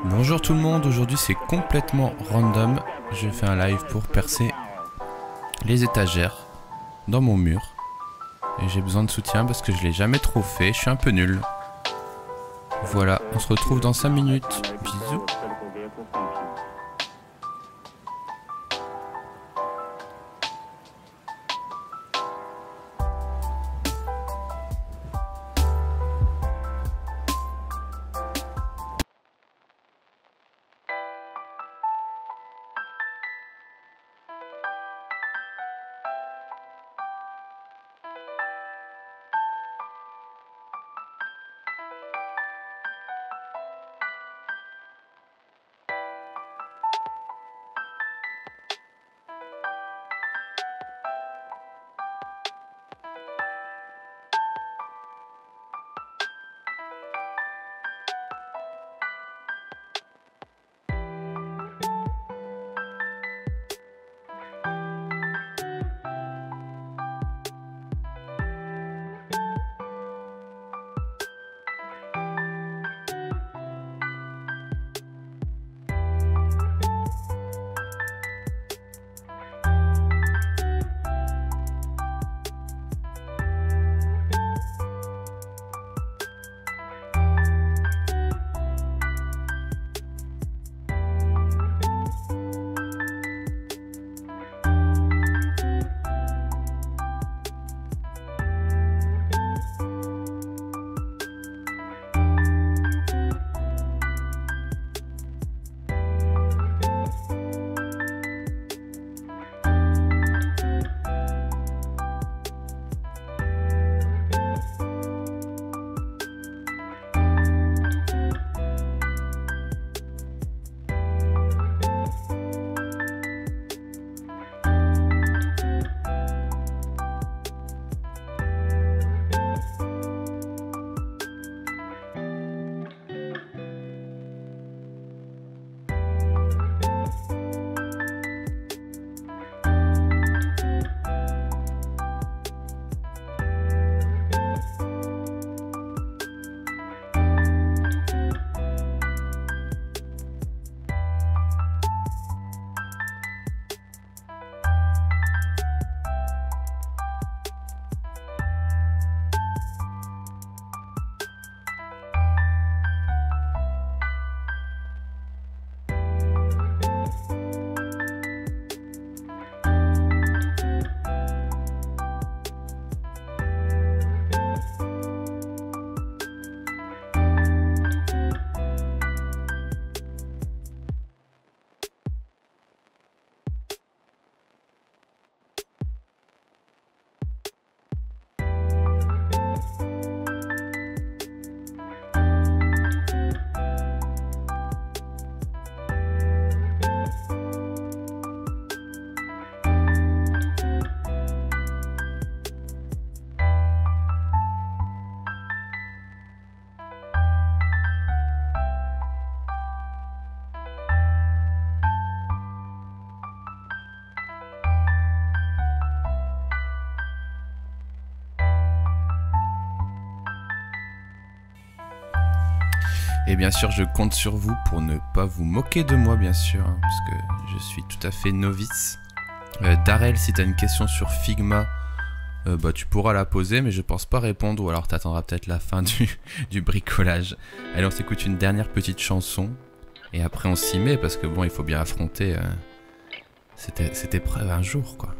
Bonjour tout le monde, aujourd'hui c'est complètement random. Je fais un live pour percer les étagères dans mon mur. Et j'ai besoin de soutien parce que je l'ai jamais trop fait, je suis un peu nul. Voilà, on se retrouve dans 5 minutes. Bisous. Et bien sûr, je compte sur vous pour ne pas vous moquer de moi, bien sûr, hein, parce que je suis tout à fait novice. Darrell, si tu as une question sur Figma, bah, tu pourras la poser, mais je pense pas répondre, ou alors tu attendras peut-être la fin du bricolage. Allez, on s'écoute une dernière petite chanson, et après on s'y met, parce que bon, il faut bien affronter cette épreuve un jour, quoi.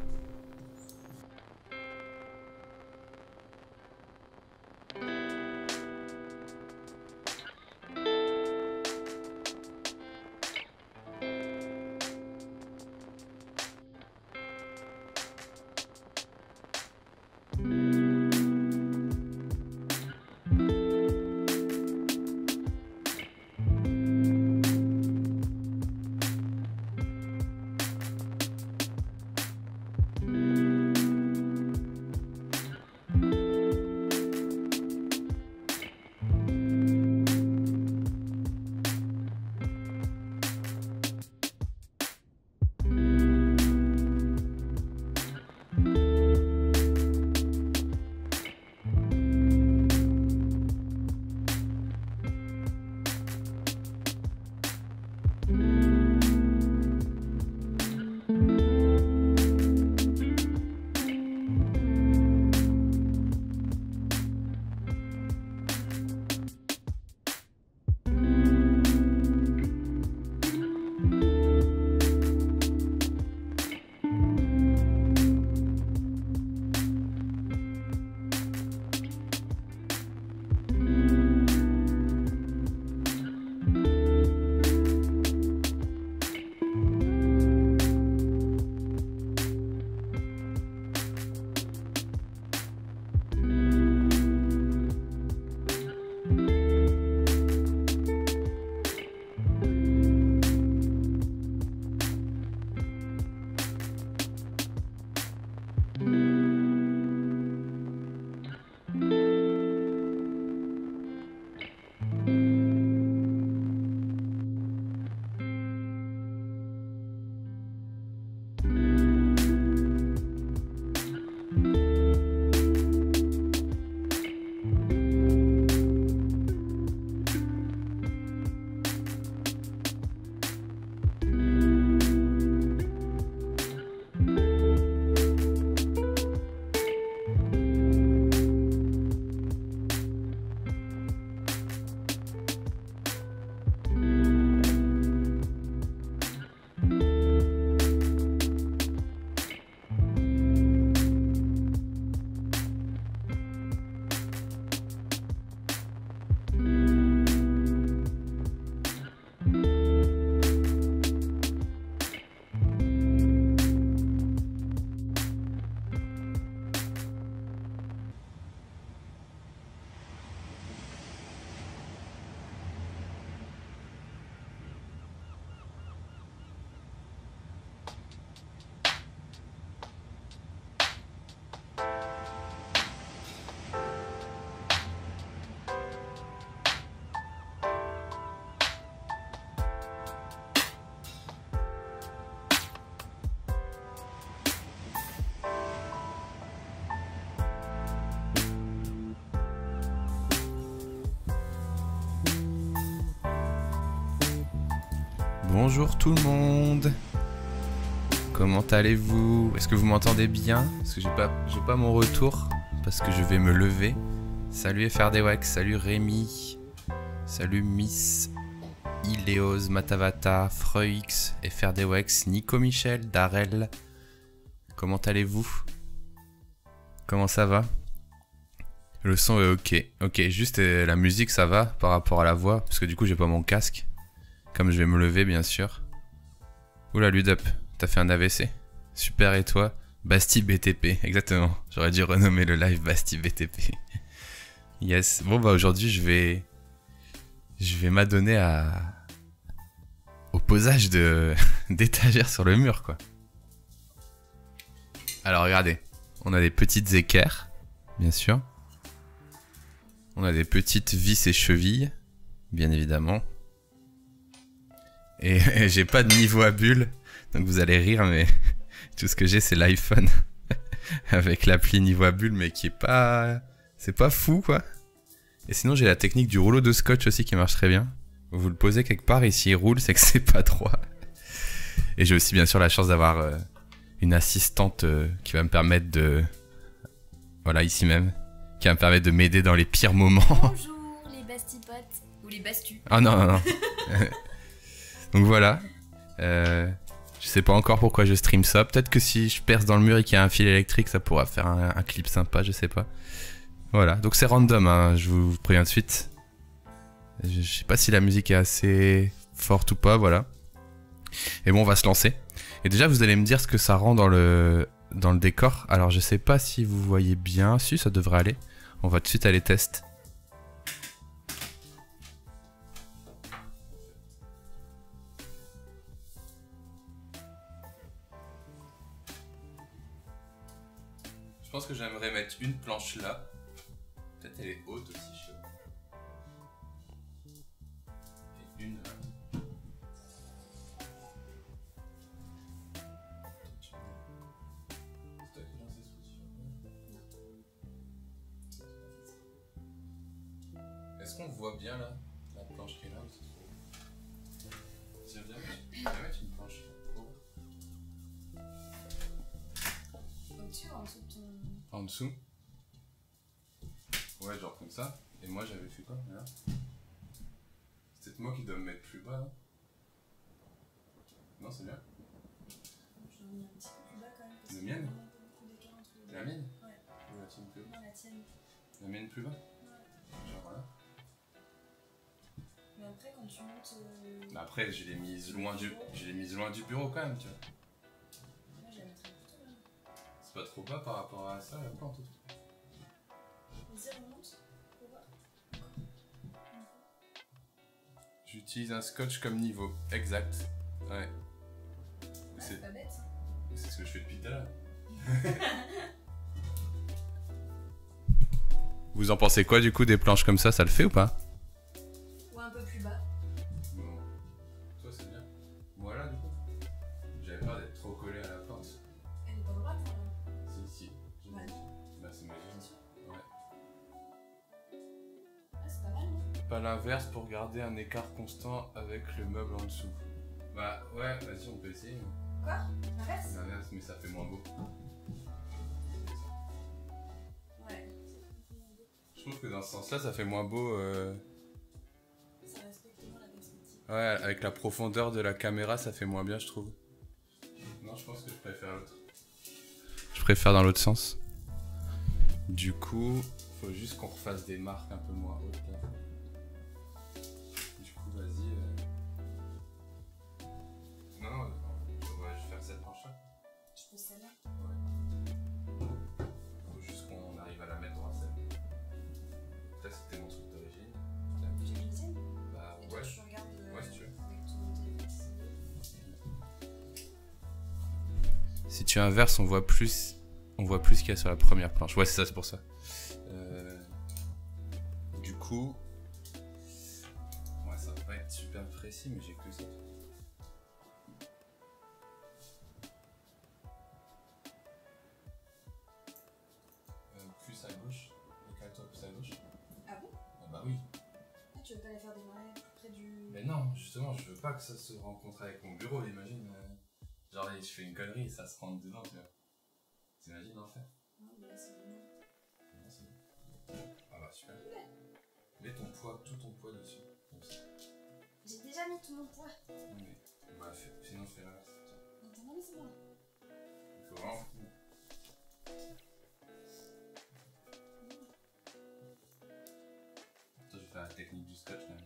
Bonjour tout le monde. Comment allez-vous? Est-ce que vous m'entendez bien? Parce que j'ai pas mon retour. Parce que je vais me lever. Salut FRDWax, salut Rémi. Salut Miss Ileos, Matavata, Freux, FRDWax, Nico Michel, Darel. Comment allez-vous? Comment ça va? Le son est ok. Ok, juste la musique ça va par rapport à la voix. Parce que du coup j'ai pas mon casque. Comme je vais me lever bien sûr. Oula Ludup, t'as fait un AVC. Super, et toi? Basti BTP, exactement. J'aurais dû renommer le live Basti BTP. Yes. Bon bah aujourd'hui je vais m'adonner au posage d'étagères sur le mur quoi. Alors regardez, on a des petites équerres, bien sûr. On a des petites vis et chevilles, bien évidemment. Et j'ai pas de niveau à bulle, donc vous allez rire, mais tout ce que j'ai c'est l'iPhone avec l'appli niveau à bulle, mais qui est pas... C'est pas fou quoi. Et sinon j'ai la technique du rouleau de scotch aussi qui marche très bien. Vous le posez quelque part et s'il roule, c'est que c'est pas droit. Et j'ai aussi bien sûr la chance d'avoir une assistante qui va me permettre de... Voilà, ici même. Qui va me permettre de m'aider dans les pires moments. Bonjour les bastipotes. Ou les bastus. Ah non, non, non. Donc voilà. Je sais pas encore pourquoi je stream ça. Peut-être que si je perce dans le mur et qu'il y a un fil électrique, ça pourra faire un clip sympa, je sais pas. Voilà, donc c'est random, hein, je vous préviens de suite. Je sais pas si la musique est assez forte ou pas, voilà. Et bon, on va se lancer. Et déjà, vous allez me dire ce que ça rend dans le décor. Alors, je sais pas si vous voyez bien. Si, ça devrait aller. On va tout de suite aller tester. Je pense que j'aimerais mettre une planche là. Peut-être elle est haute aussi, je sais pas. Et une là. Est-ce qu'on voit bien là, la planche qui est là ou c'est trop haut? Si on vient mettre une planche haut. Au-dessus ou en dessous de ton... En dessous. Ouais, genre comme ça. Et moi j'avais fait quoi là? C'est peut-être moi qui dois me mettre plus bas là. Non, c'est bien. Je l'ai mis un petit peu plus bas quand même. Parce Le qu'il mienne? y a vraiment beaucoup d'écart entre les deux. La mienne? Ouais. Ou la tienne plus bas? Non, la tienne. La mienne plus bas? Ouais. Genre voilà. Mais après, quand tu montes... Mais après, je l'ai mise loin du bureau quand même, tu vois. Moi, je la mettrais plutôt là. C'est pas trop bas par rapport à ça, la plante. Vas-y, remonte. Pour voir. J'utilise un scotch comme niveau. Exact. Ouais. C'est pas bête. C'est ce que je fais depuis tout à l'heure. Vous en pensez quoi du coup des planches comme ça le fait ou pas? Ou un peu plus bas. Non. Toi c'est bien. Voilà du coup. J'avais peur d'être trop collé à la plante. Elle est pas droite, là. Si. Bah non. Bah c'est magique. Bien sûr. Ouais. Ah, c'est pas mal, non? Pas l'inverse pour garder un écart constant avec le meuble en dessous. Bah ouais, vas-y on peut essayer. Quoi? L'inverse? L'inverse mais ça fait moins beau. Ouais. Je trouve que dans ce sens là ça fait moins beau. Ça respecte moins la perspective. Ouais, avec la profondeur de la caméra, ça fait moins bien, je trouve. Non, je pense que je préfère l'autre. Je préfère dans l'autre sens. Du coup, faut juste qu'on refasse des marques un peu moins hautes là. Du coup, vas-y. Non, je vais faire cette planche là. Je pose celle-là. Ouais. Faut juste qu'on arrive à la mettre droite celle. Ça, c'était mon truc d'origine. J'ai mis le tienne. Bah Et toi, ouais. tu regardes Ouais, si tu veux. avec ton téléphone. Si tu inverses, on voit plus qu'il y a sur la première planche. Ouais, c'est ça, c'est pour ça. Du coup, ouais, ça va pas être super précis, mais j'ai que ça. Plus à gauche. Décale-toi plus à gauche. Ah bon? Ah bah oui. Ah, tu tu veux pas les faire démarrer près du. Mais non, justement, je veux pas que ça se rencontre avec mon bureau, imagine. Genre, je fais une connerie et ça se rentre dedans, tu vois. T'imagines l'enfer? Non, mais là c'est bon. Non, c'est bon. Ah bah, super. Mets ton poids, tout ton poids dessus. Comme ça. J'ai déjà mis tout mon poids. Non, mais. Bah, sinon, fais l'inverse. Attends, non, mais c'est bon là. Il faut vraiment. Attends, je vais faire la technique du scotch même.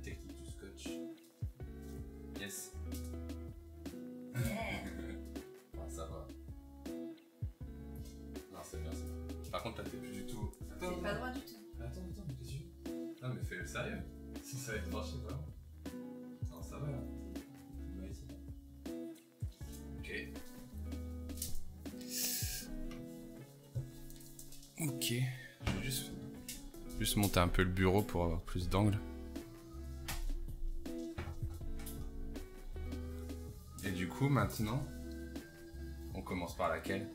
Technique du scotch. Yes. Ah, ça va. Non, c'est bien ça. Par contre, là, t'es plus du tout. Attends, C'est pas droit du tout. Attends, mais qu'est-ce que tu fais? Non, mais fais le sérieux. Si ça va être marché, vraiment. Non, ça va là. On va essayer. Ok. Ok. Je vais juste monter un peu le bureau pour avoir plus d'angle. Et du coup, maintenant, on commence par laquelle?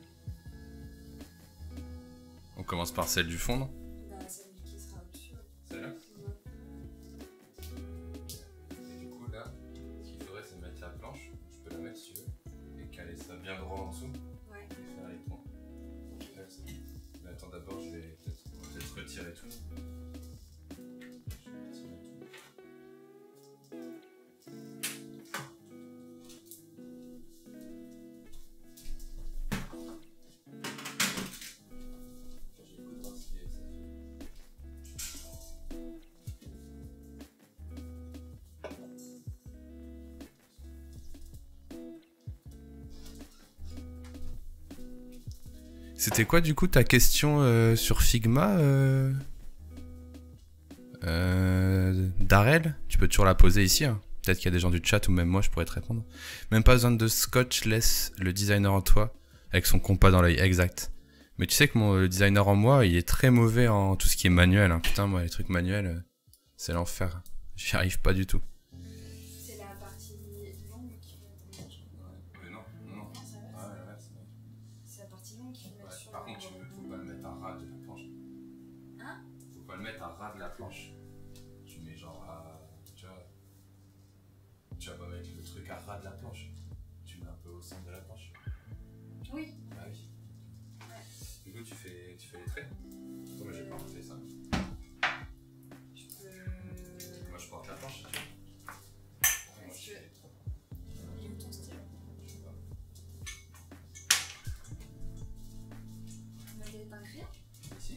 On commence par celle du fond, non? Bah, celle qui sera au-dessus. Celle-là? Ouais. Et du coup, là, ce qu'il faudrait, c'est mettre la planche. Je peux la mettre si tu veux. Et caler ça bien droit en dessous. Ouais. Et faire les points. Là, c'est bon. Mais attends, d'abord, je vais peut-être retirer tout. Je vais retirer tout. J'écoute voir si ça fait. C'était quoi du coup ta question sur Figma Darrell? Tu peux toujours la poser ici. Hein. Peut-être qu'il y a des gens du chat ou même moi je pourrais te répondre. Même pas besoin de scotch, laisse le designer en toi avec son compas dans l'œil, exact. Mais tu sais que le designer en moi il est très mauvais en tout ce qui est manuel. Hein. Putain, moi les trucs manuels, c'est l'enfer. J'y arrive pas du tout. C'est la partie longue qui va être mettre. Ouais, non. Non, ça va. Ah, ouais, C'est la partie longue qui va mettre sur Par le. contre, faut pas le mettre à ras de la planche. Hein? Faut pas le mettre à ras de la planche. Tu mets genre à. Tu vas pas mettre le truc à ras de la planche. Tu mets un peu au centre de la planche. Oui. Ah oui. Ouais. Du coup, tu fais les traits. Moi, j'ai pas fait ça. Je peux. Moi, je porte la planche. Tu vois. Moi, Est-ce je que. fais. Il est où ton stylo? Je sais pas. On va aller d'un crayon? Ici.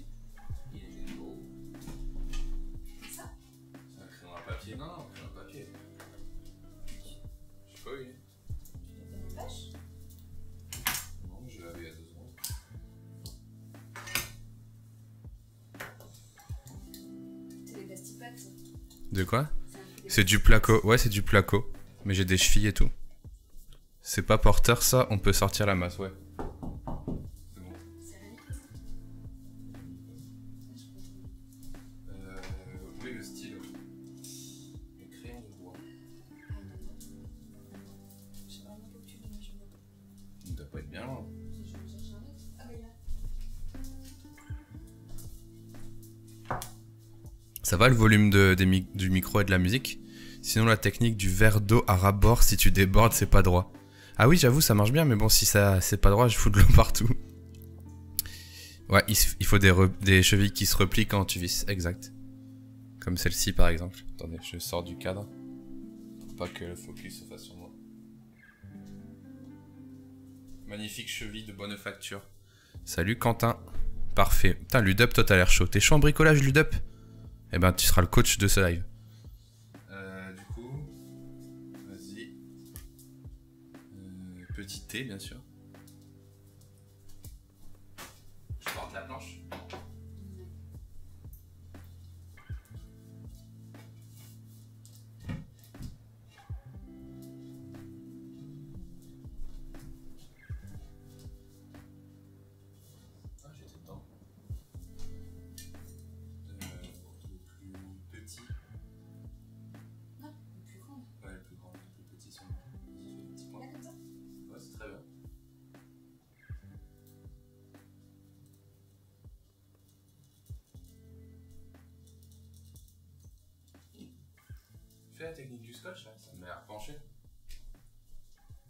Il est beau. Ça? C'est un crayon à papier. Non, un crayon à papier. Je sais pas où il est. Tu l'as fait dans la poche? Non, je l'avais il y a 2 secondes. C'est les Bastipax. De quoi? C'est C'est du placo. Ouais, c'est du placo. Mais j'ai des chevilles et tout. C'est pas porteur, ça. On peut sortir la masse, ouais. C'est bon. C'est rien. Où est le stylo? Le crayon de bois. Je sais pas un peu que tu dis, mais je vois pas. Il doit pas être bien loin. Je vais chercher un autre. Ah, bah, il y a. Ça va le volume du micro et de la musique? Sinon la technique du verre d'eau à ras-bord, si tu débordes, c'est pas droit. Ah oui, j'avoue, ça marche bien, mais bon, si ça c'est pas droit, je fous de l'eau partout. Ouais, il faut des chevilles qui se replient quand tu visses, exact. Comme celle-ci par exemple. Attendez, je sors du cadre. Faut pas que le focus se fasse sur moi. Magnifique cheville de bonne facture. Salut Quentin. Parfait. Putain, Ludup, toi t'as l'air chaud. T'es chaud en bricolage, Ludup? Eh ben, tu seras le coach de ce live. Du coup, vas-y. Petit T, bien sûr. Je porte la planche. Ah, j'étais dedans. Le plus petit. Non, le plus grand. Ouais, le plus grand, le plus petit sont les petits points. Là, comme ça? Ouais, c'est très bien. Fais la technique du scotch là, ça me met à pencher.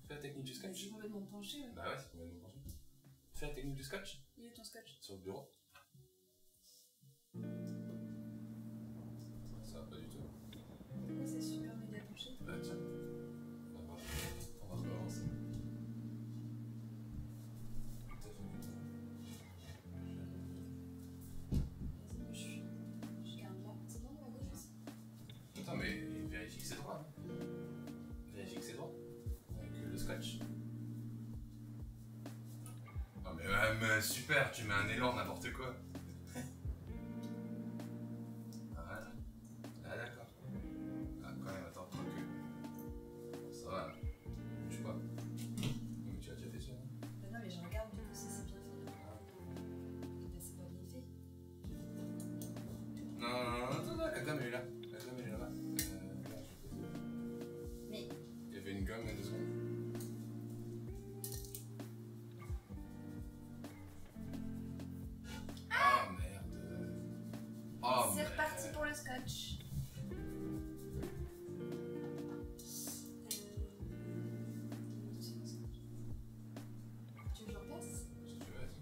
Fais la technique du Je scotch. suis complètement penchée. Ouais. Bah ouais, c'est complètement penché. Fais la technique du scotch Il est ton scotch. sur le bureau. Ça va pas du tout. Pourquoi c'est super méga penché? Bah tiens, on va relancer. T'as fait mieux. Vas-y, moi je garde là. C'est bon, à gauche aussi? Attends, mais vérifie que c'est droit. Hein. Vérifie que c'est droit. Avec le scotch. Oh mais super, tu mets un élan, n'importe quoi. Voilà. Ah d'accord. Ah quand même, attends, que... Ça va, je sais pas. Mais tu as déjà fait ça, hein? Bah non, mais je regarde du coup si c'est bien fait. Bah c'est pas bien fait. Non, attends, la gomme elle est là. La gomme elle est là-bas. Là, je vais Mais... Il y avait une gomme il y a 2 secondes. Ah merde. Oh c'est merde. reparti pour le scotch. Tu veux que je repasse? Si tu veux, vas-y.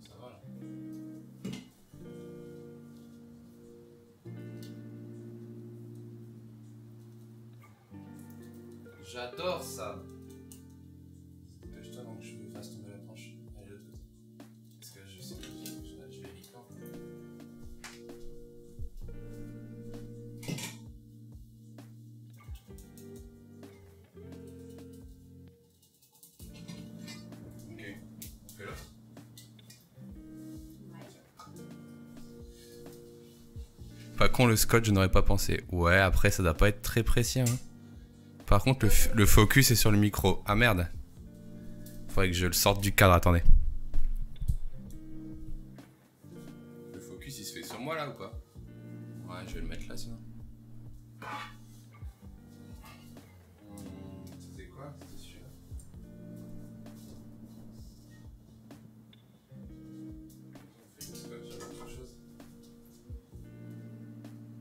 Ça va là. J'adore ça. Dépêche-toi avant que je me fasse tomber la planche. Allez, l'autre côté. Parce que je sens que je vais rican. Ok, on fait l'autre. Ouais. Pas con le scotch, je n'aurais pas pensé. Ouais, après ça doit pas être très précis. Hein. Par contre, le focus est sur le micro. Ah merde. Faudrait que je le sorte du cadre, attendez. Le focus il se fait sur moi là ou pas? Ouais, je vais le mettre là sinon. C'était quoi? C'était celui-là. On fait du scotch avec autre chose.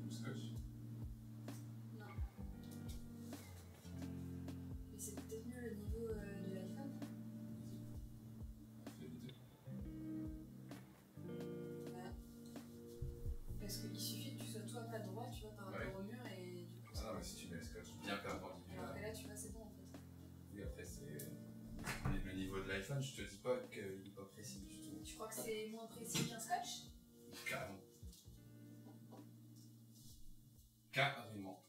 Du scotch? Non. Mais c'est peut-être mieux le niveau de l'iPhone. On fait les deux. Ouais. Parce qu'il suffit que tu sois toi pas droit, tu vois, par rapport Ouais. au mur et du coup. Ah non, mais si tu mets le scotch bien perpendiculaire. Alors que là, tu vois, c'est bon en fait. Oui, après c'est le niveau de l'iPhone, je te dis pas qu'il est pas précis du tout. Tu crois que c'est moins précis qu'un scotch? Carrément. Carrément.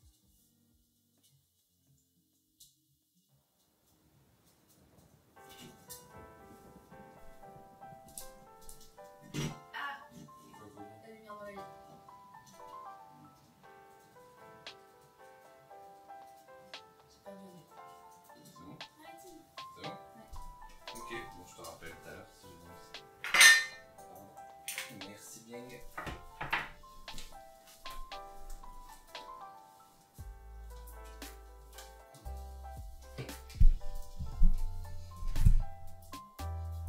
Ah! La lumière dans la vie. J'ai perdu un œil. C'est bon? Arrête. C'est bon? Ouais. Ok, bon, je te rappelle tout à l'heure si j'ai bien. Merci bien.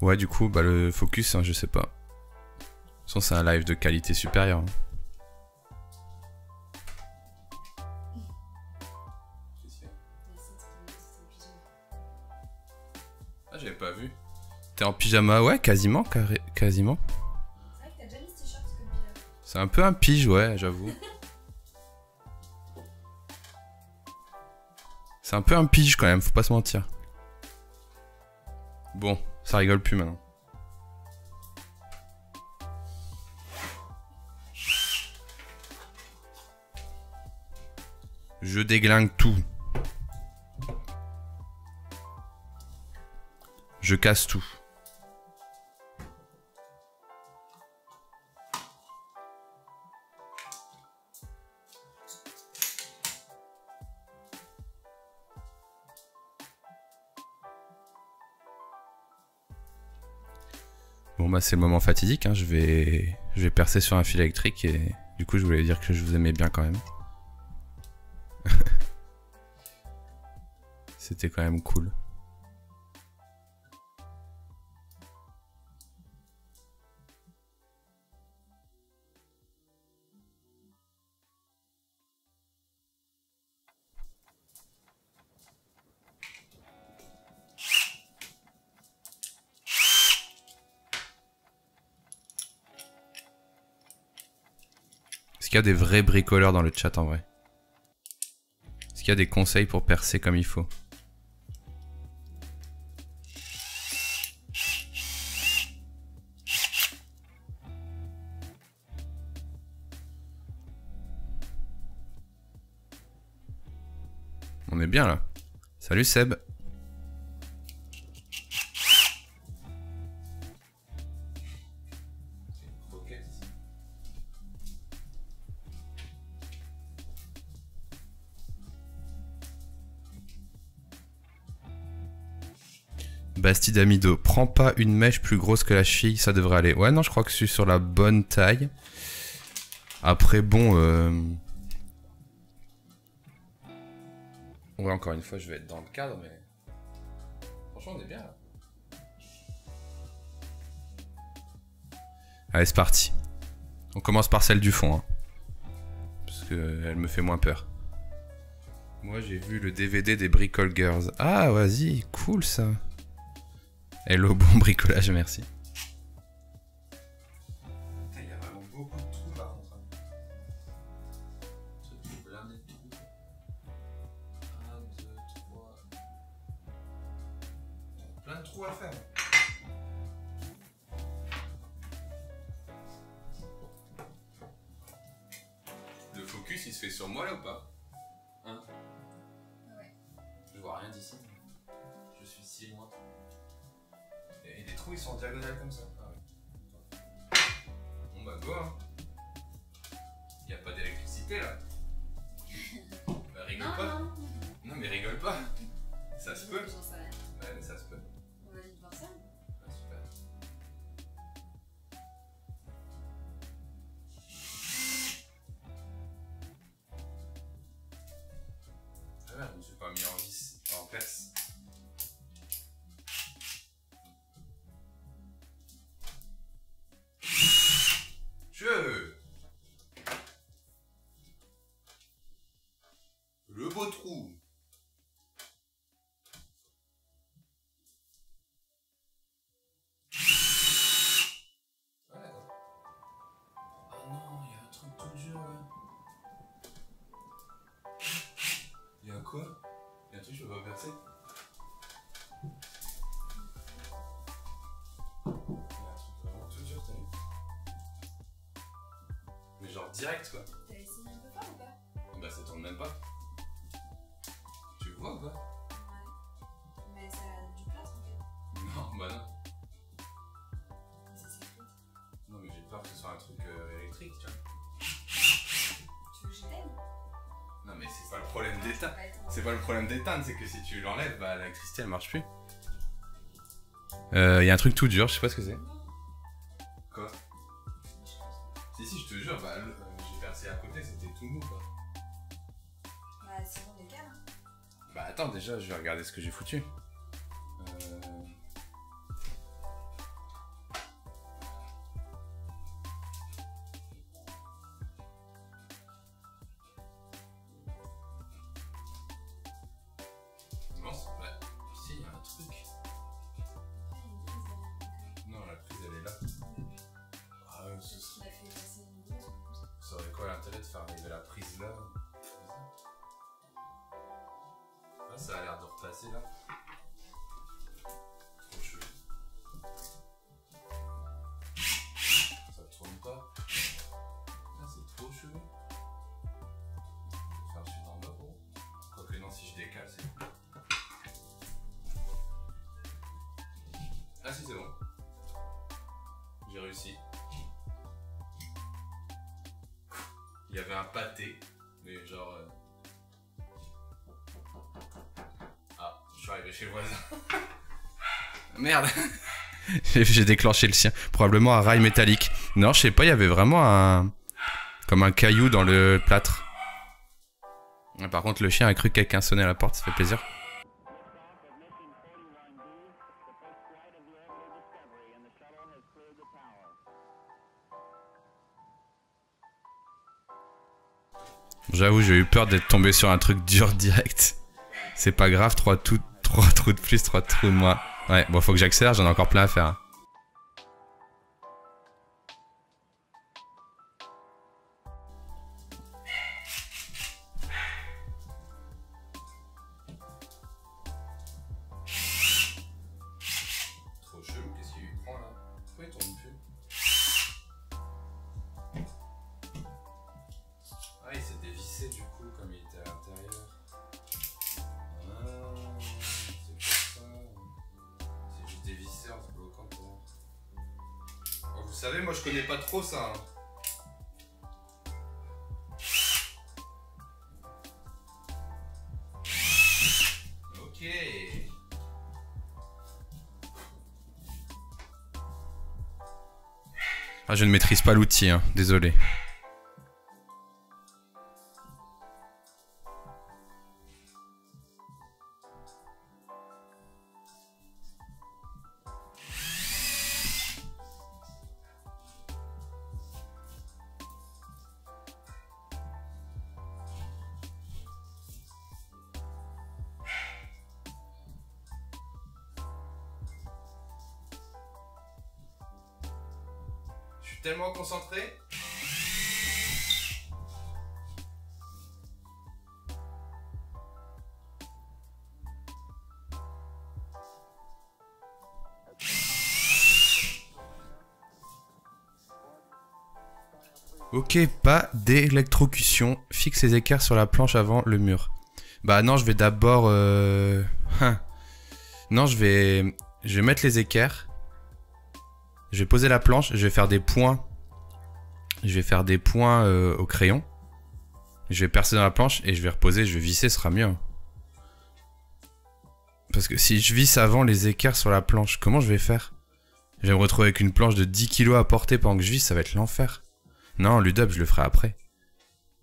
Ouais, du coup, bah le focus, hein, je sais pas. De toute façon, c'est un live de qualité supérieure. Hein. Ah, j'avais pas vu. T'es en pyjama, ouais, quasiment, quasiment. C'est vrai que t'as déjà mis ce t-shirt comme pyjama. C'est un peu un pige, ouais, j'avoue. C'est un peu un pige quand même, faut pas se mentir. Bon, ça rigole plus maintenant. Je déglingue tout. Je casse tout. Bon bah c'est le moment fatidique, hein. Je vais percer sur un fil électrique et du coup je voulais dire que je vous aimais bien quand même. C'était quand même cool. Est-ce qu'il y a des vrais bricoleurs dans le chat en vrai? Est-ce qu'il y a des conseils pour percer comme il faut? On est bien là. Salut Seb. Bastide Amido, prends pas une mèche plus grosse que la cheville, ça devrait aller. Ouais, non, je crois que je suis sur la bonne taille. Après, bon... Ouais, encore une fois, je vais être dans le cadre, mais... Franchement, on est bien, là. Allez, c'est parti. On commence par celle du fond, hein. Parce qu'elle me fait moins peur. Moi, j'ai vu le DVD des Bricole Girls. Ah, vas-y, cool, ça. Hello, bon bricolage, merci. Il y a vraiment beaucoup de trous par contre. Plein de trous. 1, 2, 3. Plein de trous à faire. Le focus il se fait sur moi là ou pas? Hein? Ouais. Je vois rien d'ici. Je suis si loin. Et les trous ils sont en diagonale comme ça. Ah ouais. Bon bah go hein. Y a pas d'électricité là. Bah rigole pas. Non. Non mais rigole pas. Ça se peut. J'en sais rien. Ouais mais ça se peut. On va vite voir ça. Ouais, super. Ah ouais, je me suis pas mis en vis, en perce. Le beau trou. Ah d'accord. Oh non, il y a un truc tout dur là. Il y a quoi? Il y a un truc que je peux pas percer. Il y a un truc vraiment tout dur, t'as vu? Mais genre direct quoi. T'as essayé un peu fort ou pas? Bah ça tourne même pas. Tu vois ou pas? Ouais. Mais ça a du plâtre en fait. Non, bah non. Ça s'éclate. Non mais j'ai peur que ce soit un truc électrique, tu vois. Tu veux que j'éteigne? Non mais c'est pas le problème d'éteindre. Pas éteindre. C'est pas le problème d'éteindre, c'est que si tu l'enlèves, bah l'électricité elle marche plus. Y a un truc tout dur, je sais pas ce que c'est. Quoi? Si, je te jure, bah j'ai percé à côté, c'était tout mou quoi. Bah sinon on est calme. Bah attends, déjà je vais regarder ce que j'ai foutu. Non, bah, si, il y a un truc. Non, la prise elle est là. Ah ouais, Il a fait passer une grosse. ça aurait quoi l'intérêt de faire arriver la prise là? Ah, ça a l'air de repasser là. Trop chelou. Ça tourne pas. Ah, c'est trop chelou. Je vais faire celui d'en bas pour. Quoique non, si je décale, c'est cool. Ah si, c'est bon. J'ai réussi. Il y avait un pâté, mais genre... Ah, je suis arrivé chez le voisin. Merde. J'ai déclenché le sien. Probablement un rail métallique. Non, je sais pas, il y avait vraiment un... Comme un caillou dans le plâtre. Par contre, le chien a cru que quelqu'un sonnait à la porte, ça fait plaisir. J'avoue, j'ai eu peur d'être tombé sur un truc dur direct. C'est pas grave, 3 trous de plus, 3 trous de moins. Ouais, bon, faut que j'accélère, j'en ai encore plein à faire. savez, moi je connais pas trop ça. Hein. Ok. Ah, je ne maîtrise pas l'outil, hein. Désolé. Je suis tellement concentré. Ok, pas d'électrocution. Fixe les équerres sur la planche avant le mur. Bah non, je vais d'abord... Non, je vais mettre les équerres. Je vais poser la planche, je vais faire des points. Je vais faire des points au crayon. Je vais percer dans la planche et je vais reposer, je vais visser, ce sera mieux. Parce que si je visse avant les équerres sur la planche, comment je vais faire? Je vais me retrouver avec une planche de 10 kg à porter pendant que je visse, ça va être l'enfer. Non, l'UDUB, je le ferai après.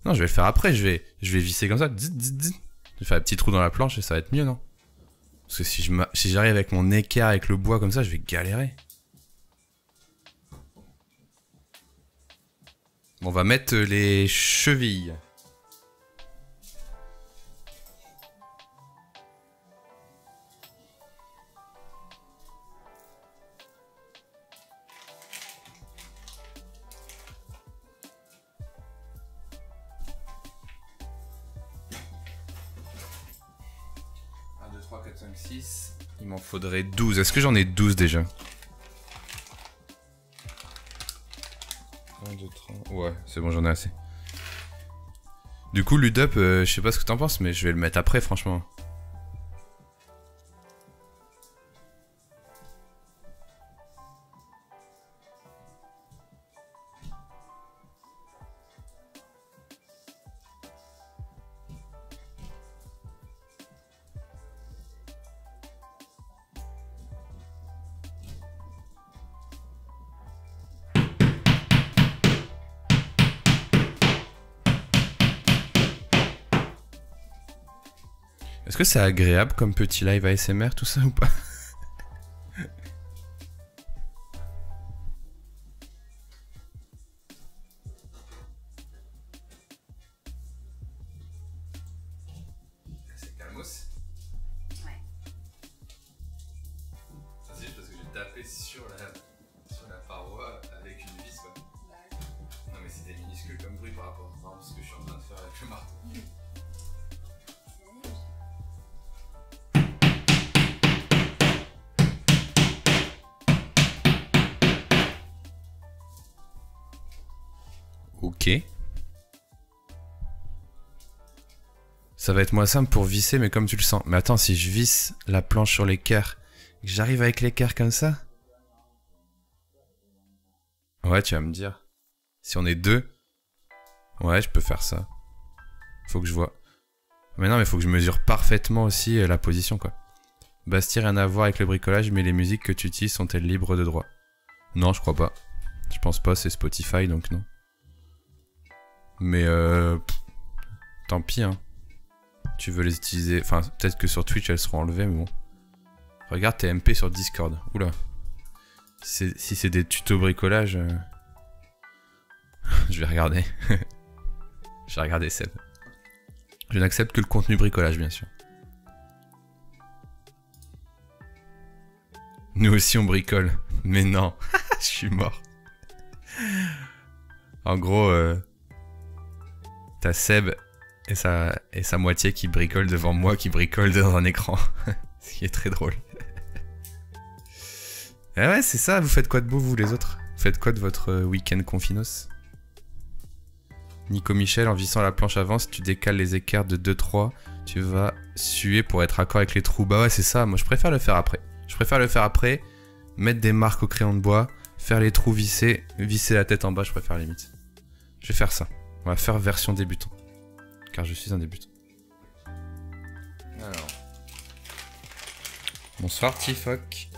Non, je vais le faire après, je vais visser comme ça. Je vais faire un petit trou dans la planche et ça va être mieux, non? Parce que si j'arrive avec mon équerre, avec le bois comme ça, je vais galérer. On va mettre les chevilles. Il m'en faudrait 12. Est-ce que j'en ai 12 déjà? 1, 2, 3... Ouais, c'est bon, j'en ai assez. Du coup, l'UDUB, je sais pas ce que t'en penses, mais je vais le mettre après, franchement. Est-ce que c'est agréable comme petit live ASMR tout ça ou pas? C'est calmos. Ouais. Ça c'est juste parce que j'ai tapé sur la paroi avec une vis quoi. Bah, Non mais c'était minuscule comme bruit par rapport à ce que je suis en train de faire avec le marteau. Ok. Ça va être moins simple pour visser, mais comme tu le sens. Mais attends, si je visse la planche sur l'équerre, que j'arrive avec l'équerre comme ça? Ouais, tu vas me dire. Si on est deux, ouais, je peux faire ça. Faut que je vois. Mais non, mais faut que je mesure parfaitement aussi la position, quoi. Bastille, rien à voir avec le bricolage, mais les musiques que tu utilises sont-elles libres de droit? Non, je crois pas. Je pense pas, c'est Spotify, donc non. Mais tant pis, hein. Tu veux les utiliser... Enfin, peut-être que sur Twitch, elles seront enlevées, mais bon. Regarde tes MP sur Discord. Oula. Si c'est des tutos bricolage... Je vais regarder. Je vais regarder Seb. Je n'accepte que le contenu bricolage, bien sûr. Nous aussi, on bricole. Mais non. Je suis mort. En gros... T'as Seb et sa moitié qui bricole devant moi, qui bricole dans un écran. Ce qui est très drôle. Et ouais, c'est ça. Vous faites quoi de beau, vous, les autres? Vous faites quoi de votre week-end confinos? Nico Michel, en vissant la planche avant, si tu décales les équerres de 2-3, tu vas suer pour être raccord avec les trous. Bah ouais, c'est ça. Moi, je préfère le faire après. Je préfère le faire après, mettre des marques au crayon de bois, Faire les trous vissés, visser la tête en bas, je préfère limite. Je vais faire ça. On va faire version débutant. Car je suis un débutant. Alors. Bonsoir Tifoc.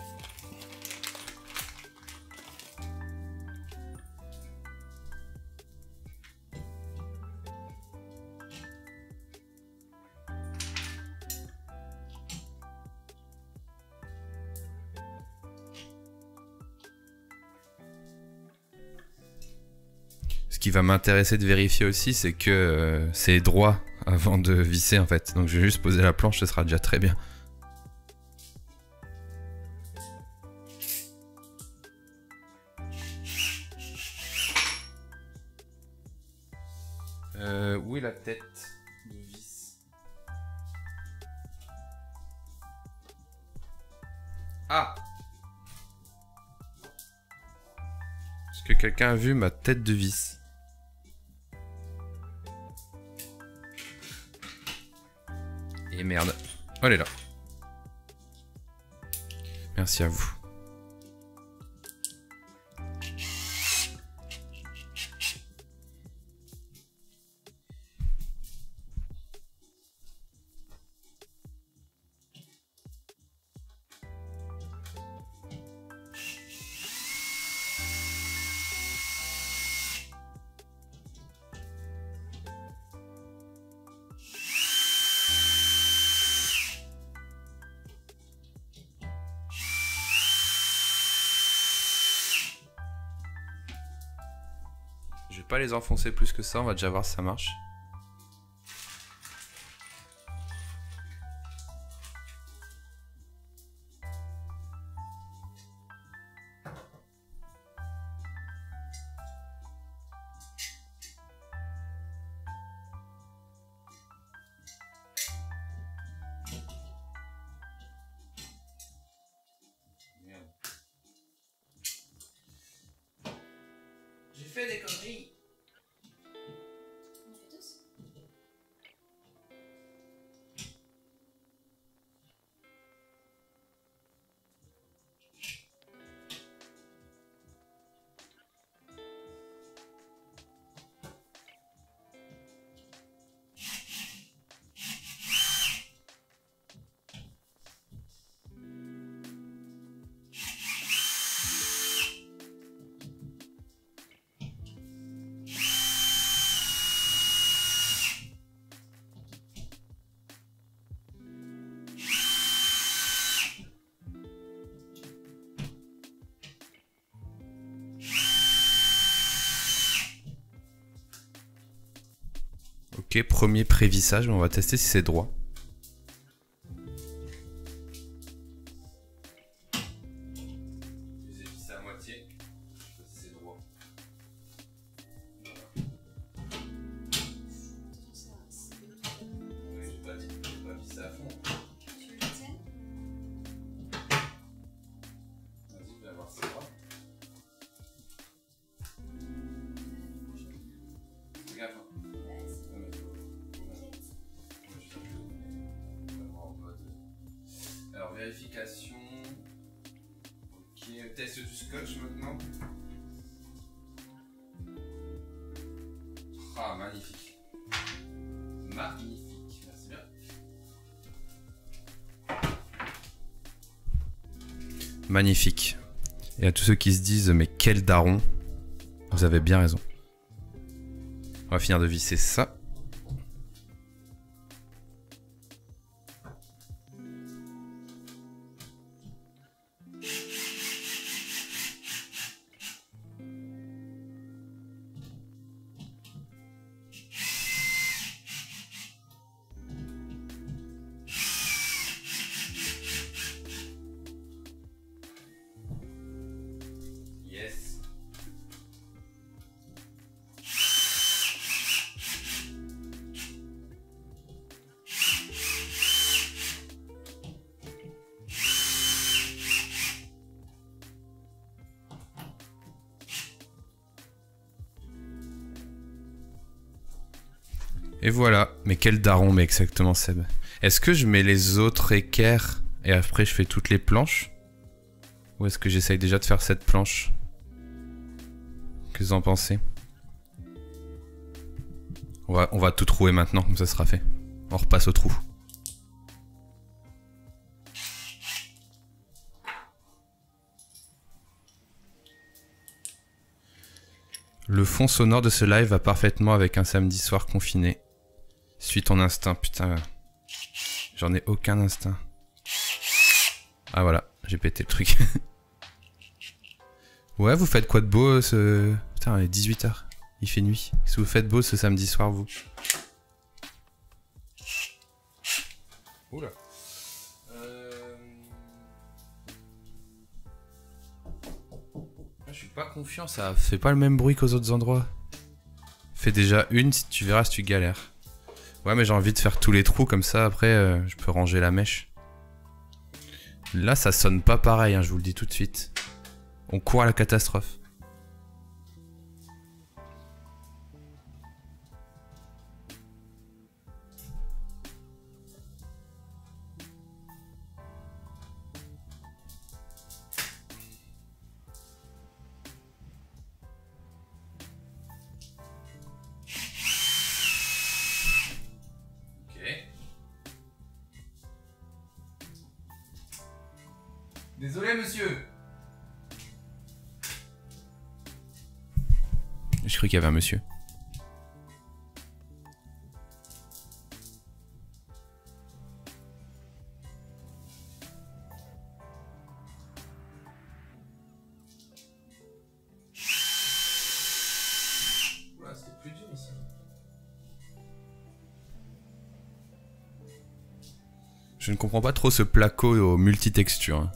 Ce qui va m'intéresser de vérifier aussi, c'est que c'est droit avant de visser en fait. Donc je vais juste poser la planche, ce sera déjà très bien. Où est la tête de vis? Ah! Est-ce que quelqu'un a vu ma tête de vis? Et merde. Oh, elle est là. Merci à vous. Je vais pas les enfoncer plus que ça, on va déjà voir si ça marche. Merde. J'ai fait des conneries. On fait tous. Ok, premier prévissage, on va tester si c'est droit. Je les ai vissés à moitié, je sais pas si c'est droit. Oui, j'ai pas vissé à fond. Tu veux le tienne? Vas-y, je vais voir si c'est droit. Fais gaffe, hein. Alors, vérification. Ok, test du scotch maintenant. Ah, magnifique. Magnifique, merci bien. Magnifique. Et à tous ceux qui se disent, mais quel daron, vous avez bien raison. On va finir de visser ça. Yes. Et voilà, mais quel daron, mais exactement Seb. Est-ce que je mets les autres équerres et après je fais toutes les planches? Ou est-ce que j'essaye déjà de faire cette planche? que vous en pensez? On va tout trouver maintenant, comme ça sera fait. On repasse au trou. Le fond sonore de ce live va parfaitement avec un samedi soir confiné. Suis ton instinct, putain. J'en ai aucun instinct. Ah voilà, j'ai pété le truc. Ouais, vous faites quoi de beau ce... Putain, il est 18 h. Il fait nuit. Qu'est-ce que vous faites beau ce samedi soir, vous? Oula. Je suis pas confiant, ça fait pas le même bruit qu'aux autres endroits. Fais déjà une, si tu verras si tu galères. Ouais, mais j'ai envie de faire tous les trous comme ça, après je peux ranger la mèche. Là, ça sonne pas pareil, hein, je vous le dis tout de suite. On court à la catastrophe. Désolé, monsieur. J'ai cru qu'il y avait un monsieur. Oula, c'était plus dur ici. Je ne comprends pas trop ce placo aux multitextures. Hein.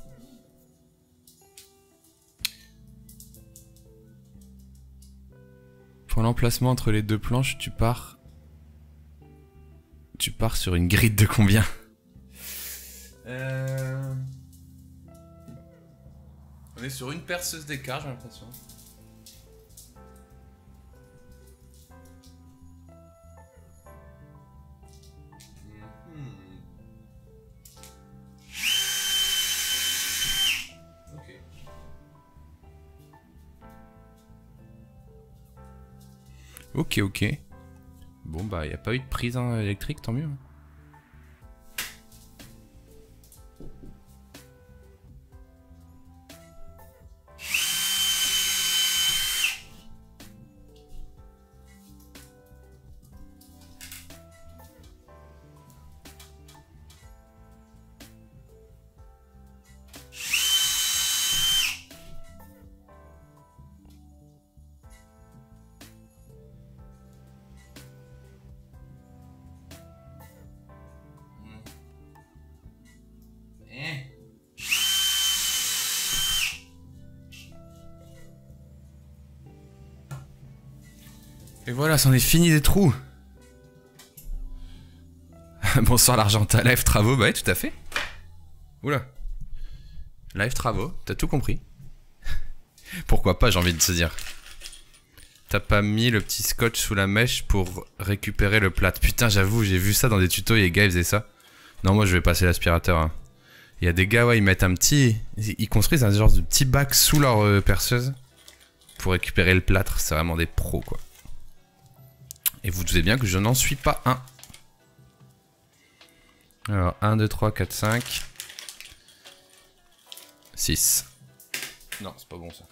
Pour l'emplacement entre les deux planches, tu pars sur une grille de combien? On est sur une perceuse d'écart, j'ai l'impression. Ok. Bon bah y a pas eu de prise hein, électrique, tant mieux. Et voilà, c'en est fini des trous. Bonsoir l'Argentin, live travaux, bah ouais, tout à fait. Oula. Live travaux, t'as tout compris. Pourquoi pas, j'ai envie de se dire. T'as pas mis le petit scotch sous la mèche pour récupérer le plâtre. Putain, j'avoue, j'ai vu ça dans des tutos, et les gars ils faisaient ça. Non, moi je vais passer l'aspirateur. Hein. Il y a des gars, ouais, ils mettent un petit... Ils construisent un genre de petit bac sous leur perceuse pour récupérer le plâtre. C'est vraiment des pros, quoi. Et vous doutez bien que je n'en suis pas un. Alors, 1, 2, 3, 4, 5... 6. Non, c'est pas bon ça.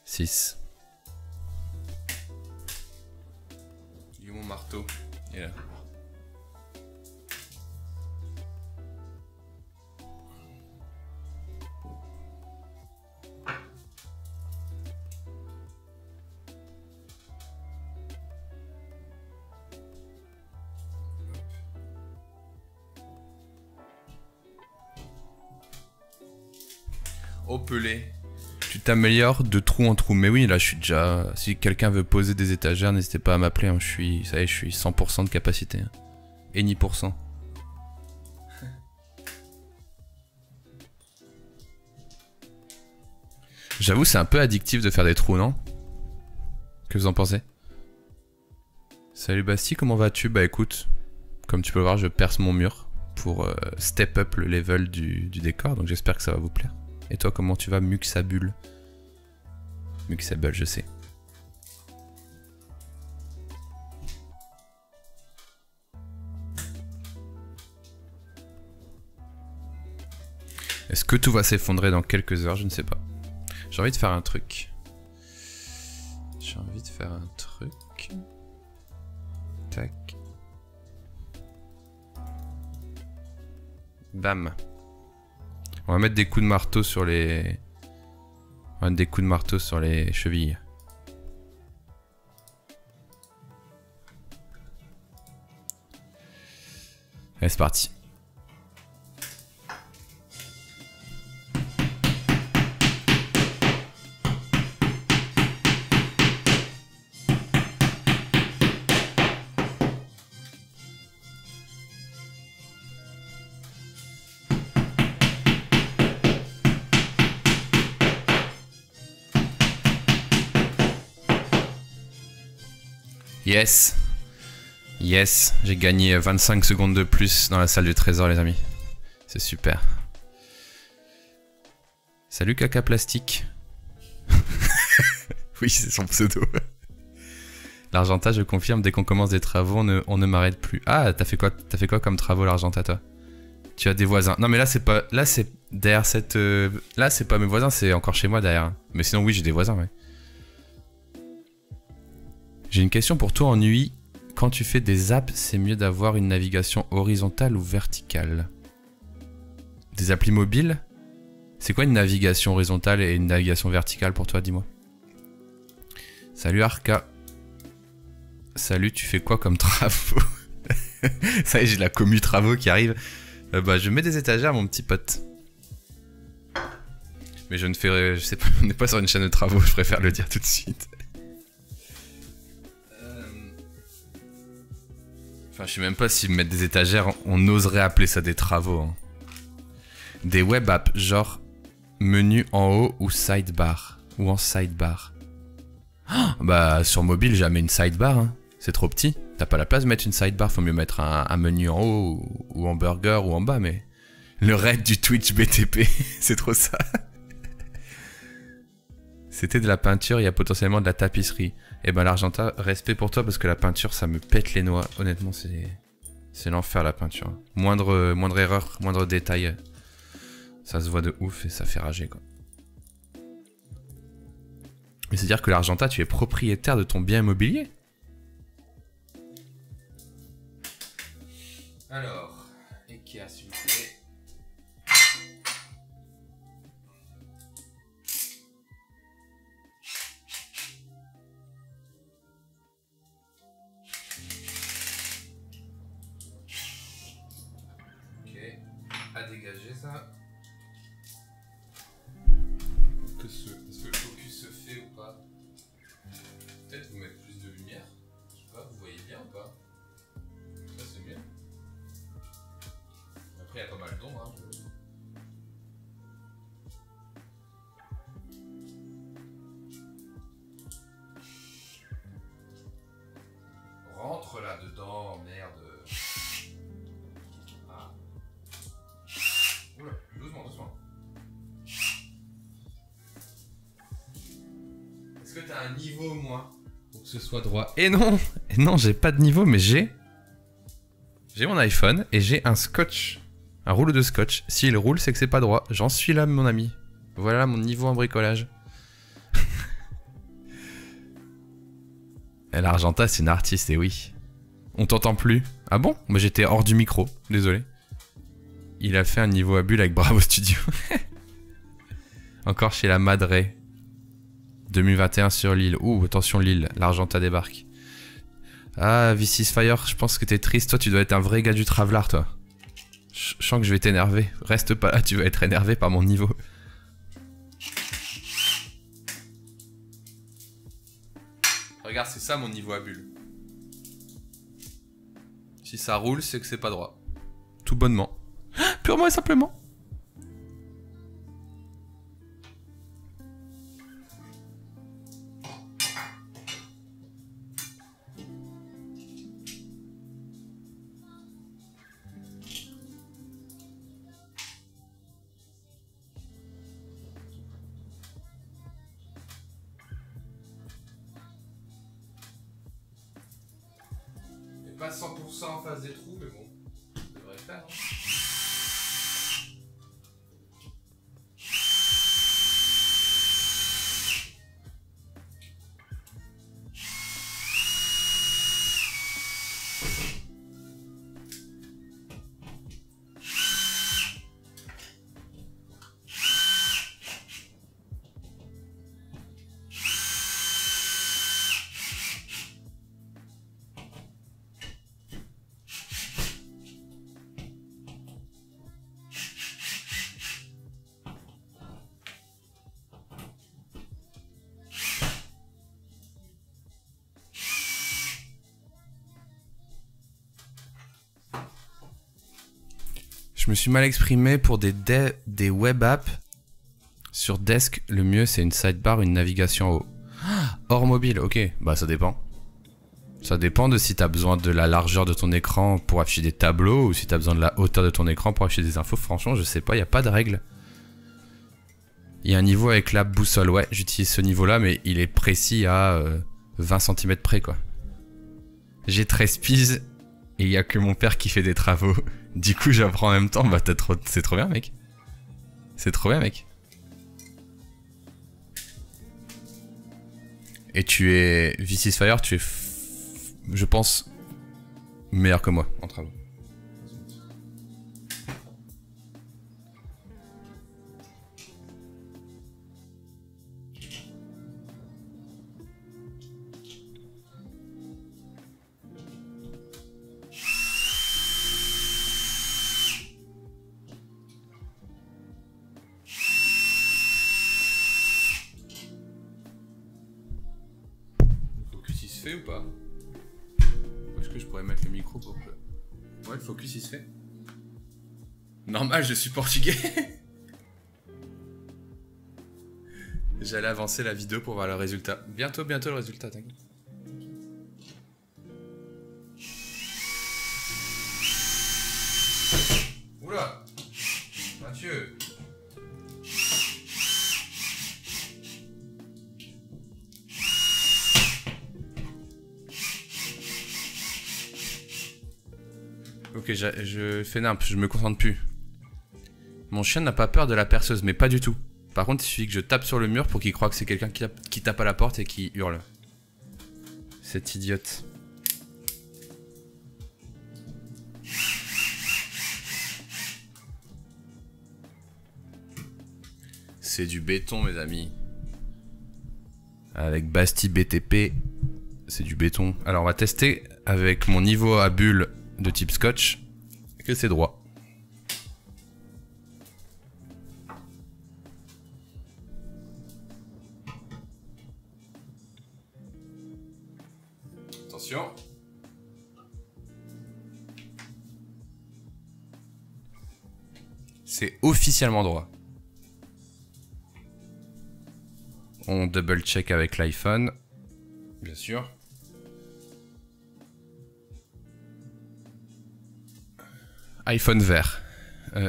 6. Il est où mon marteau? Il est là. Oh Pelé, tu t'améliores de trou en trou. Mais oui, là je suis déjà... Si quelqu'un veut poser des étagères, n'hésitez pas à m'appeler. Hein. Ça y est, je suis 100% de capacité. Hein. Et ni pour cent. J'avoue, c'est un peu addictif de faire des trous, non? Que vous en pensez? Salut Basti, comment vas-tu? Bah écoute, comme tu peux le voir, je perce mon mur pour step up le level du décor. Donc j'espère que ça va vous plaire. Et toi, comment tu vas, Muxabule? Muxable, je sais. Est-ce que tout va s'effondrer dans quelques heures? Je ne sais pas. J'ai envie de faire un truc. Tac. Bam. On va mettre des coups de marteau sur les... On va mettre des coups de marteau sur les chevilles. Allez, c'est parti. Yes. Yes, j'ai gagné 25 secondes de plus dans la salle du trésor, les amis. C'est super. Salut caca plastique. Oui, c'est son pseudo. L'Argenta, je confirme, dès qu'on commence des travaux, on ne m'arrête plus. Ah, t'as fait quoi comme travaux, l'Argenta, toi? Tu as des voisins. Non, mais là, c'est pas... Là, c'est derrière cette... Là, c'est pas mes voisins, c'est encore chez moi, derrière. Mais sinon, oui, j'ai des voisins, ouais. J'ai une question pour toi en UI. Quand tu fais des apps, c'est mieux d'avoir une navigation horizontale ou verticale? Des applis mobiles? C'est quoi une navigation horizontale et une navigation verticale pour toi, dis-moi? Salut Arca. Salut, tu fais quoi comme travaux? Ça y est, j'ai la commu travaux qui arrive. Bah, je mets des étagères, mon petit pote. Mais je ne fais... Je sais pas, on n'est pas sur une chaîne de travaux, je préfère le dire tout de suite. Enfin, je sais même pas si mettre des étagères, on oserait appeler ça des travaux. Hein. Des web apps, genre menu en haut ou sidebar. Ou en sidebar. Oh, bah, sur mobile, jamais une sidebar. Hein. C'est trop petit. T'as pas la place de mettre une sidebar. Faut mieux mettre un menu en haut ou en burger ou en bas. Mais le raid du Twitch BTP, c'est trop ça. C'était de la peinture, il y a potentiellement de la tapisserie. Eh ben l'Argenta, respect pour toi parce que la peinture, ça me pète les noix. Honnêtement, c'est l'enfer la peinture. Moindre erreur, moindre détail, ça se voit de ouf et ça fait rager quoi. Mais c'est-à-dire que l'Argenta, tu es propriétaire de ton bien immobilier? Alors, Ikea s'il vous plaît. À dégager ça. Est-ce que le focus se fait ou pas? Peut-être vous mettre plus de lumière. Je sais pas, vous voyez bien ou pas? Ça c'est mieux. Après il y a pas mal d'ombre. Hein. Rentre là-dedans, merde. Doucement. Est-ce que t'as un niveau, moi, pour que ce soit droit? Et non, j'ai pas de niveau, mais j'ai mon iPhone et j'ai un scotch, un rouleau de scotch. S'il roule, c'est que c'est pas droit. J'en suis là, mon ami. Voilà mon niveau en bricolage. L'Argenta, c'est une artiste, et oui. On t'entend plus. Ah bon? Moi, j'étais hors du micro, désolé. Il a fait un niveau à bulle avec Bravo Studio. Encore chez la Madre. 2021 sur l'île. Ouh, attention l'île. L'Argenta débarque. Ah, V6 Fire, je pense que t'es triste. Toi, tu dois être un vrai gars du Travelard, toi. Je sens que je vais t'énerver. Reste pas là, tu vas être énervé par mon niveau. Regarde, c'est ça mon niveau à bulle. Si ça roule, c'est que c'est pas droit. Tout bonnement. Purement et simplement. pas 100% en face des trous, mais bon, ça devrait faire. Hein. Je me suis mal exprimé pour des web apps. Sur Desk, le mieux c'est une sidebar, une navigation en haut. Hors mobile, ok. Bah ça dépend. Ça dépend de si t'as besoin de la largeur de ton écran pour afficher des tableaux ou si t'as besoin de la hauteur de ton écran pour afficher des infos. Franchement, je sais pas, y a pas de règle. Il y a un niveau avec la boussole, ouais, j'utilise ce niveau-là, mais il est précis à 20 cm près, quoi. J'ai 13 piges et il y a que mon père qui fait des travaux. Du coup, j'apprends en même temps, bah c'est trop bien, mec. C'est trop bien, mec. Et tu es... V6 Fire, tu es... je pense... meilleur que moi en travaux. Fait ou pas? Où est-ce que je pourrais mettre le micro pour que... Ouais, le focus il se fait. Normal, je suis portugais. J'allais avancer la vidéo pour voir le résultat. Bientôt le résultat, t'inquiète. Oula, Mathieu. Ok, je fais nimp, je me concentre plus. Mon chien n'a pas peur de la perceuse, mais pas du tout. Par contre, il suffit que je tape sur le mur pour qu'il croie que c'est quelqu'un qui tape à la porte et qui hurle. Cette idiote. C'est du béton, mes amis. Avec Basti BTP, c'est du béton. Alors, on va tester avec mon niveau à bulle de type scotch que c'est droit. Attention. C'est officiellement droit. On double check avec l'iPhone, bien sûr. iPhone vert.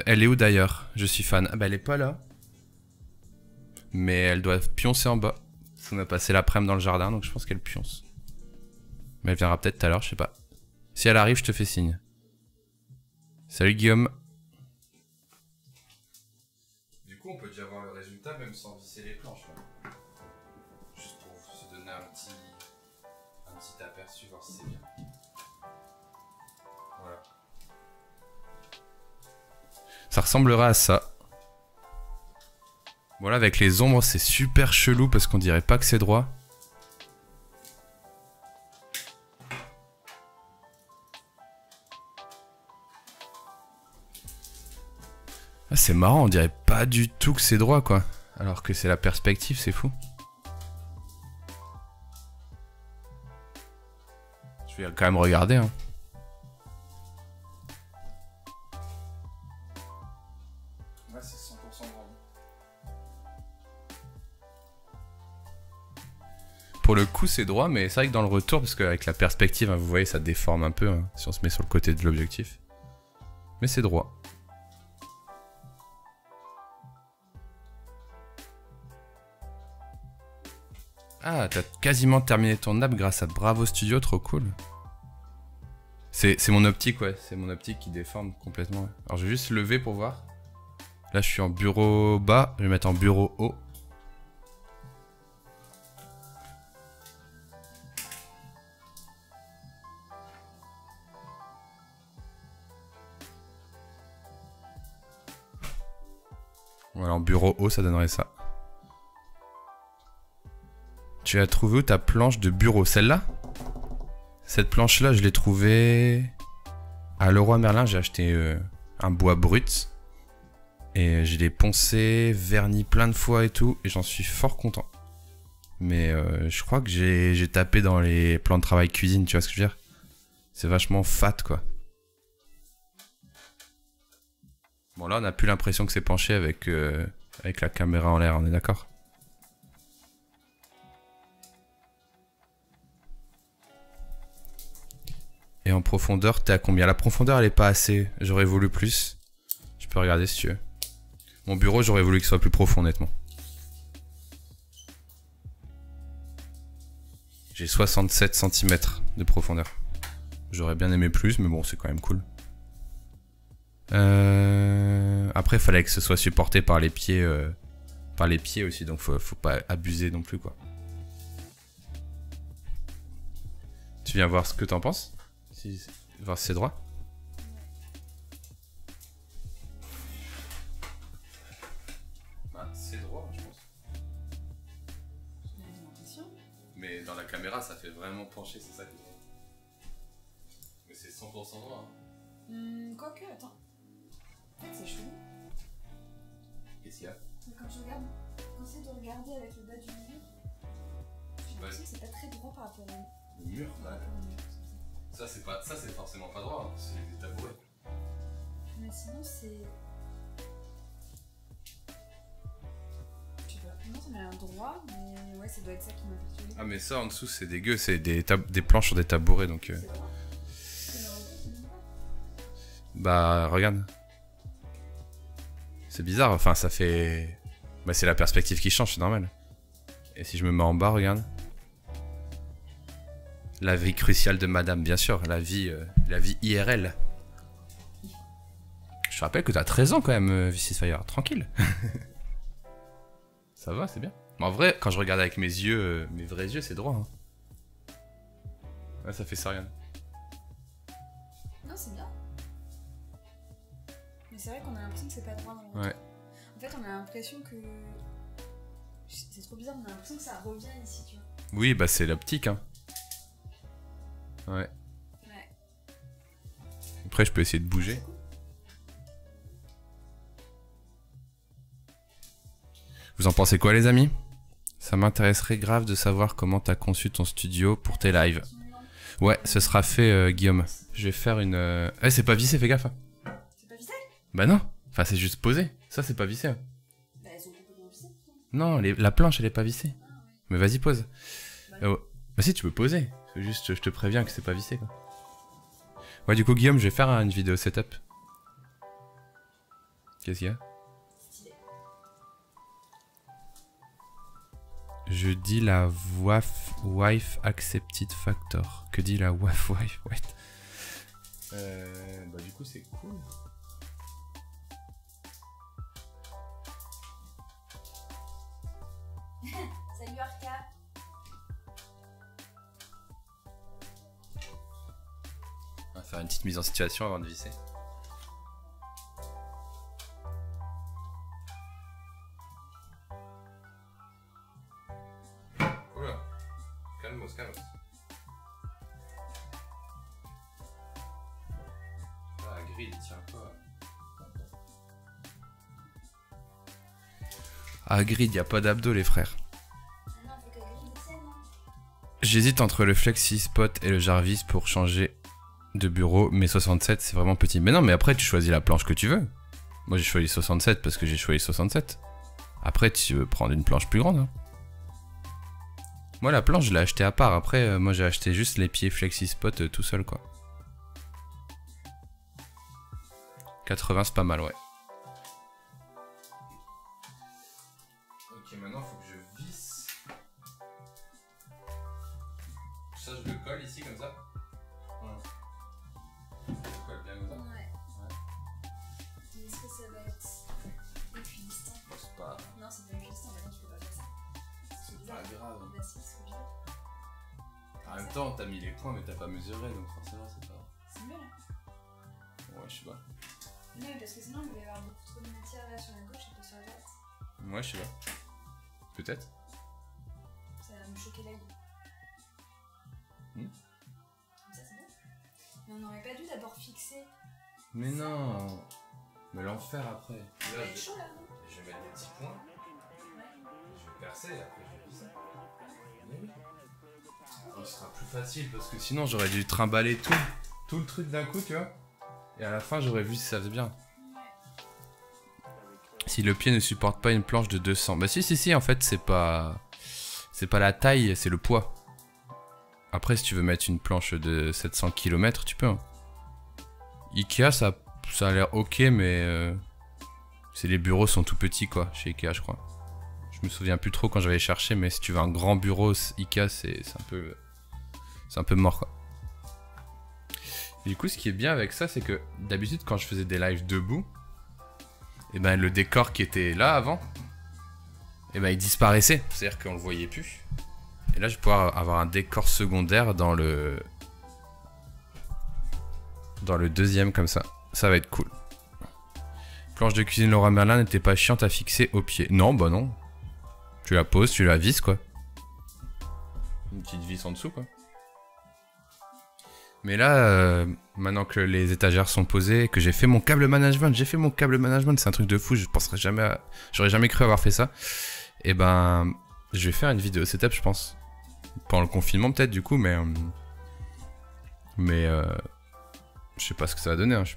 Elle est où d'ailleurs? Je suis fan. Ah bah elle est pas là. Mais elle doit pioncer en bas. On a passé l'après-midi dans le jardin, donc je pense qu'elle pionce. Mais elle viendra peut-être tout à l'heure, je sais pas. Si elle arrive, je te fais signe. Salut Guillaume. Du coup, on peut déjà voir le résultat même sans visser les planches. Là. Juste pour se donner un petit aperçu, voir si c'est bien. Voilà. Ça ressemblera à ça. Voilà, avec les ombres, c'est super chelou parce qu'on dirait pas que c'est droit. Ah, c'est marrant, on dirait pas du tout que c'est droit, quoi. Alors que c'est la perspective, c'est fou. Je vais quand même regarder, hein. Ouais, c'est 100% droit. Pour le coup, c'est droit, mais c'est vrai que dans le retour, parce qu'avec la perspective, hein, vous voyez, ça déforme un peu, hein, si on se met sur le côté de l'objectif. Mais c'est droit. Ah, t'as quasiment terminé ton app grâce à Bravo Studio, trop cool. C'est mon optique, ouais. C'est mon optique qui déforme complètement. Ouais. Alors je vais juste lever pour voir. Là je suis en bureau bas, je vais mettre en bureau haut. Voilà, en bureau haut ça donnerait ça. Tu as trouvé où ta planche de bureau? Celle-là? Cette planche-là, je l'ai trouvée à Leroy Merlin. J'ai acheté un bois brut. Et je l'ai poncé, verni plein de fois et tout. Et j'en suis fort content. Mais je crois que j'ai tapé dans les plans de travail cuisine, tu vois ce que je veux dire? C'est vachement fat, quoi. Bon, là, on n'a plus l'impression que c'est penché avec la caméra en l'air, on est d'accord? Et en profondeur, t'es à combien? La profondeur, elle est pas assez. J'aurais voulu plus. Je peux regarder si tu veux. Mon bureau, j'aurais voulu qu'il soit plus profond, honnêtement. J'ai 67 cm de profondeur. J'aurais bien aimé plus, mais bon, c'est quand même cool. Après, il fallait que ce soit supporté par les pieds aussi, donc faut pas abuser non plus, quoi. Tu viens voir ce que t'en penses? Voir si c'est droit. Bah, c'est droit, je pense. Mais dans la caméra, ça fait vraiment pencher, c'est ça qui est drôle. Mais c'est 100% droit. Hein. Quoique, attends. En fait, c'est chelou. Qu'est-ce qu'il y a? Quand je regarde, quand c'est de regarder avec le bas du mur, j'ai l'impression que c'est pas très droit par rapport au mur. Là. Ça c'est forcément pas droit, hein. C'est des tabourets. Mais sinon c'est... Je sais pas, non ça m'a l'air droit, mais ouais ça doit être ça qui m'a perturbé. Ah mais ça en dessous c'est dégueu, c'est des planches sur des tabourets donc... C'est droit. Bah regarde. C'est bizarre, enfin ça fait... Bah c'est la perspective qui change, c'est normal. Et si je me mets en bas, regarde. La vie cruciale de madame, bien sûr, la vie IRL. Je te rappelle que t'as 13 ans quand même, V6 Fire, tranquille. Ça va, c'est bien. Mais en vrai, quand je regarde avec mes yeux, mes vrais yeux, c'est droit. Hein. Ouais, ça fait ça, regarde. Non, c'est bien. Mais c'est vrai qu'on a l'impression que c'est pas droit dans le Ouais. En fait, on a l'impression que... C'est trop bizarre, on a l'impression que ça revient ici, tu vois. Oui, bah c'est l'optique, hein. Ouais. Ouais. Après, je peux essayer de bouger. Vous en pensez quoi, les amis? Ça m'intéresserait grave de savoir comment t'as conçu ton studio pour tes lives. Ouais, ce sera fait, Guillaume. Je vais faire une... Eh, c'est pas vissé, fais gaffe. C'est pas vissé? Bah non. Enfin, c'est juste posé. Ça, c'est pas vissé. Bah, elles sont complètement vissées. Non, la planche, elle est pas vissée. Ah, ouais. Mais vas-y, pose. Bah, Bah si, tu peux poser. Juste, je te préviens que c'est pas vissé, quoi. Ouais, du coup, Guillaume, je vais faire une vidéo setup. Qu'est-ce qu'il y a? stylé. Je dis la wife accepted factor. Que dit la wife? Wait. Bah du coup, c'est cool. Salut Arca. On va faire une petite mise en situation avant de visser. Oula, calmos. Ah, grid, tiens pas. Ah, grid, y a pas d'abdos, les frères. Non, faut que Grid descende, non? J'hésite entre le Flexi Spot et le Jarvis pour changer de bureau, mais 67 c'est vraiment petit. Mais non, mais après tu choisis la planche que tu veux. Moi j'ai choisi 67 parce que j'ai choisi 67. Après tu veux prendre une planche plus grande. Hein. Moi la planche je l'ai achetée à part. Après moi j'ai acheté juste les pieds Flexi Spot tout seul quoi. 80 c'est pas mal, ouais. Ok, maintenant faut que je visse. Ça je le colle ici comme ça. Voilà. que ça va être épuisant. C'est pas Non, c'est pas épuisant, maintenant tu peux pas faire ça. C'est bizarre. grave. Bah si, c'est bizarre. En même temps, t'as mis les points, mais t'as pas mesuré, donc forcément, c'est pas. C'est mieux là. Ouais, je sais pas. Non, mais parce que sinon, il va y avoir beaucoup trop de matière là sur la gauche et pas sur la droite. Ouais, je sais pas. Peut-être. Ça va me choquer l'œil. Hmm. Ça, c'est bon. Mais on n'aurait pas dû d'abord fixer. Mais non. Mais l'enfer après. Ça va être chaud là, non? Je vais mettre des petits points. Ouais. Je vais percer et après je vais visser. Mais oui. Ce sera plus facile parce que sinon j'aurais dû trimballer tout le truc d'un coup, tu vois. Et à la fin j'aurais vu si ça faisait bien. Si le pied ne supporte pas une planche de 200. Bah si, en fait c'est pas la taille, c'est le poids. Après si tu veux mettre une planche de 700 km, tu peux. Hein. Ikea ça a l'air ok mais les bureaux sont tout petits quoi, chez Ikea je crois. Je me souviens plus trop quand j'avais cherché, mais si tu veux un grand bureau Ikea c'est un peu mort quoi. Et du coup ce qui est bien avec ça c'est que d'habitude quand je faisais des lives debout, et ben le décor qui était là avant, et ben il disparaissait, c'est-à-dire qu'on le voyait plus. Et là je vais pouvoir avoir un décor secondaire dans le deuxième comme ça. Ça va être cool. Planche de cuisine Leroy Merlin n'était pas chiante à fixer au pied. Non, bah non. Tu la poses, tu la visses quoi. Une petite vis en dessous quoi. Mais là, maintenant que les étagères sont posées, que j'ai fait mon câble management, c'est un truc de fou, j'aurais jamais cru avoir fait ça. Et ben, je vais faire une vidéo setup je pense. Pendant le confinement peut-être du coup, mais je sais pas ce que ça va donner, hein. Je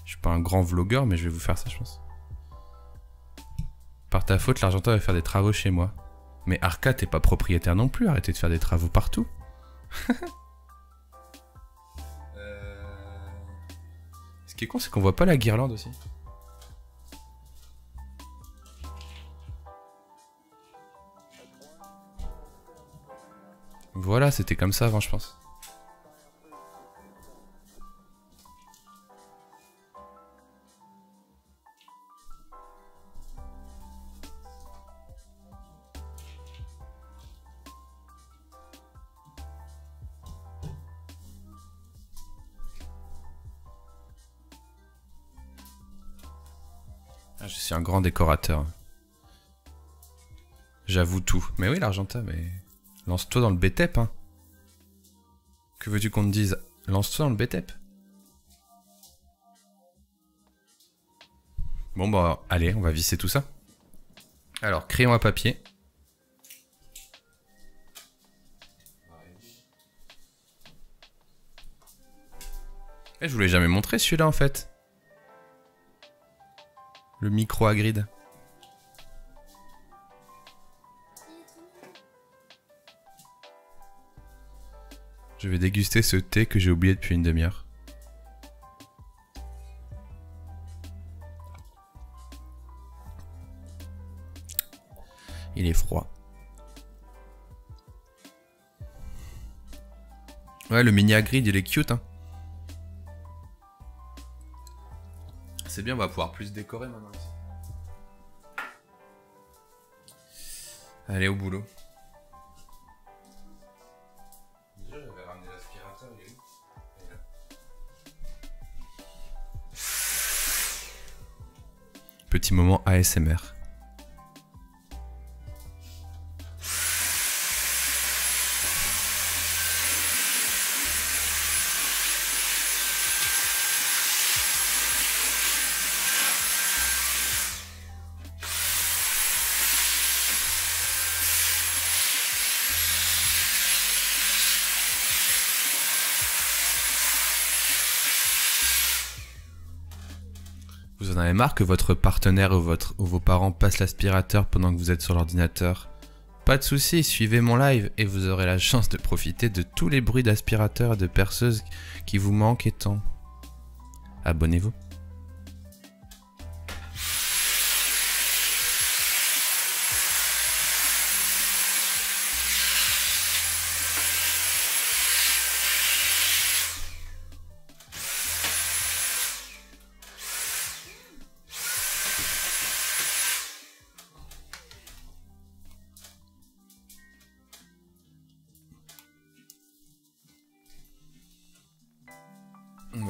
suis pas un grand vlogueur, mais je vais vous faire ça je pense. Par ta faute, l'Argentin va faire des travaux chez moi. Mais Arca, t'es pas propriétaire non plus, arrêtez de faire des travaux partout. Ce qui est con, c'est qu'on voit pas la guirlande aussi. Voilà, c'était comme ça avant, je pense. Ah, je suis un grand décorateur. J'avoue tout. Mais oui, l'Argentin, mais... Lance-toi dans le BTEP, hein. Que veux-tu qu'on te dise? Lance-toi dans le BTEP. Bon, bah, allez, on va visser tout ça. Alors, crayon à papier. Je vous l'ai jamais montré, celui-là, en fait. Le micro à grid. Je vais déguster ce thé que j'ai oublié depuis une demi-heure. Il est froid. Ouais, le mini à grid, il est cute, hein. C'est bien, on va pouvoir plus décorer maintenant ici. Allez, au boulot. Déjà, j'avais ramené l'aspirateur, il est où? Il est là. Petit moment ASMR. Vous en avez marre que votre partenaire ou vos parents passent l'aspirateur pendant que vous êtes sur l'ordinateur? Pas de soucis, suivez mon live et vous aurez la chance de profiter de tous les bruits d'aspirateur et de perceuse qui vous manquent et tant. Abonnez-vous.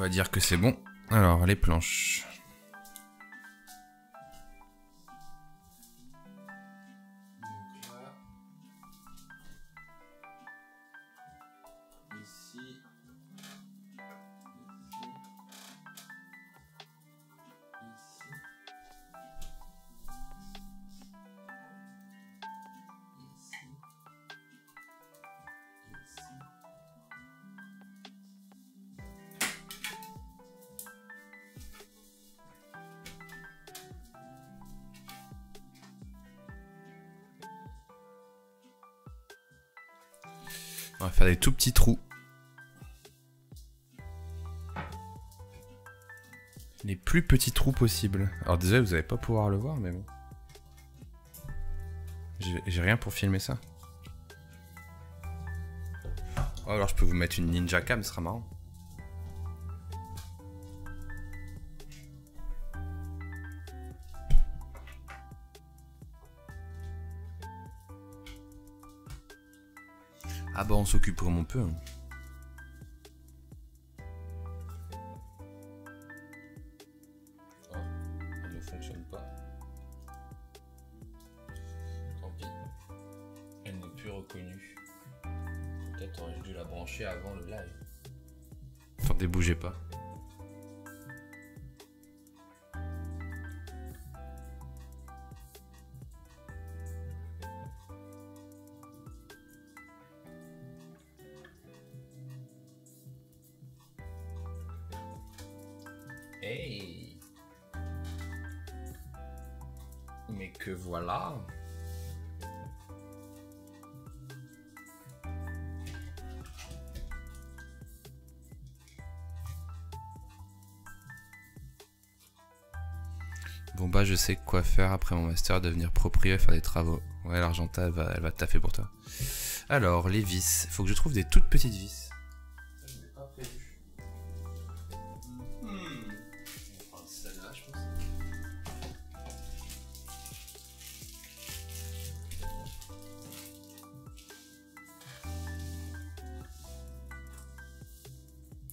va dire que c'est bon. Alors, les planches. On va faire des tout petits trous. Les plus petits trous possibles. Alors désolé, vous n'allez pas pouvoir le voir, mais bon. J'ai rien pour filmer ça. Oh, alors je peux vous mettre une ninja cam, ce sera marrant. Ah bah on s'occupe comme on peut. Hein. Oh, elle ne fonctionne pas. Tant pis. Elle n'est plus reconnue. Peut-être aurais-je dû la brancher avant le live. Attendez, bougez pas. Hey! Mais que voilà! Bon bah je sais quoi faire après mon master, devenir propriétaire, faire des travaux. Ouais, l'Argenta elle va taffer pour toi. Alors, les vis. Faut que je trouve des toutes petites vis.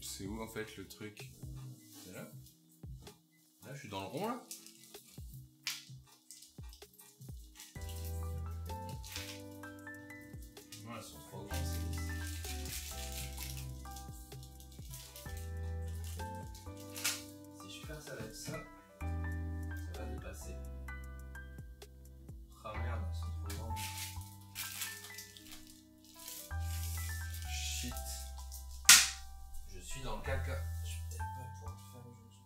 C'est où en fait le truc? C'est là? Là, je suis dans le rond là? Non, elles sont trop grandes ces vis. Si je fais ça avec ça, ça va dépasser. Ah merde, elles sont trop grandes. Shit. Je suis dans le caca. Je vais peut-être pas pouvoir le faire aujourd'hui.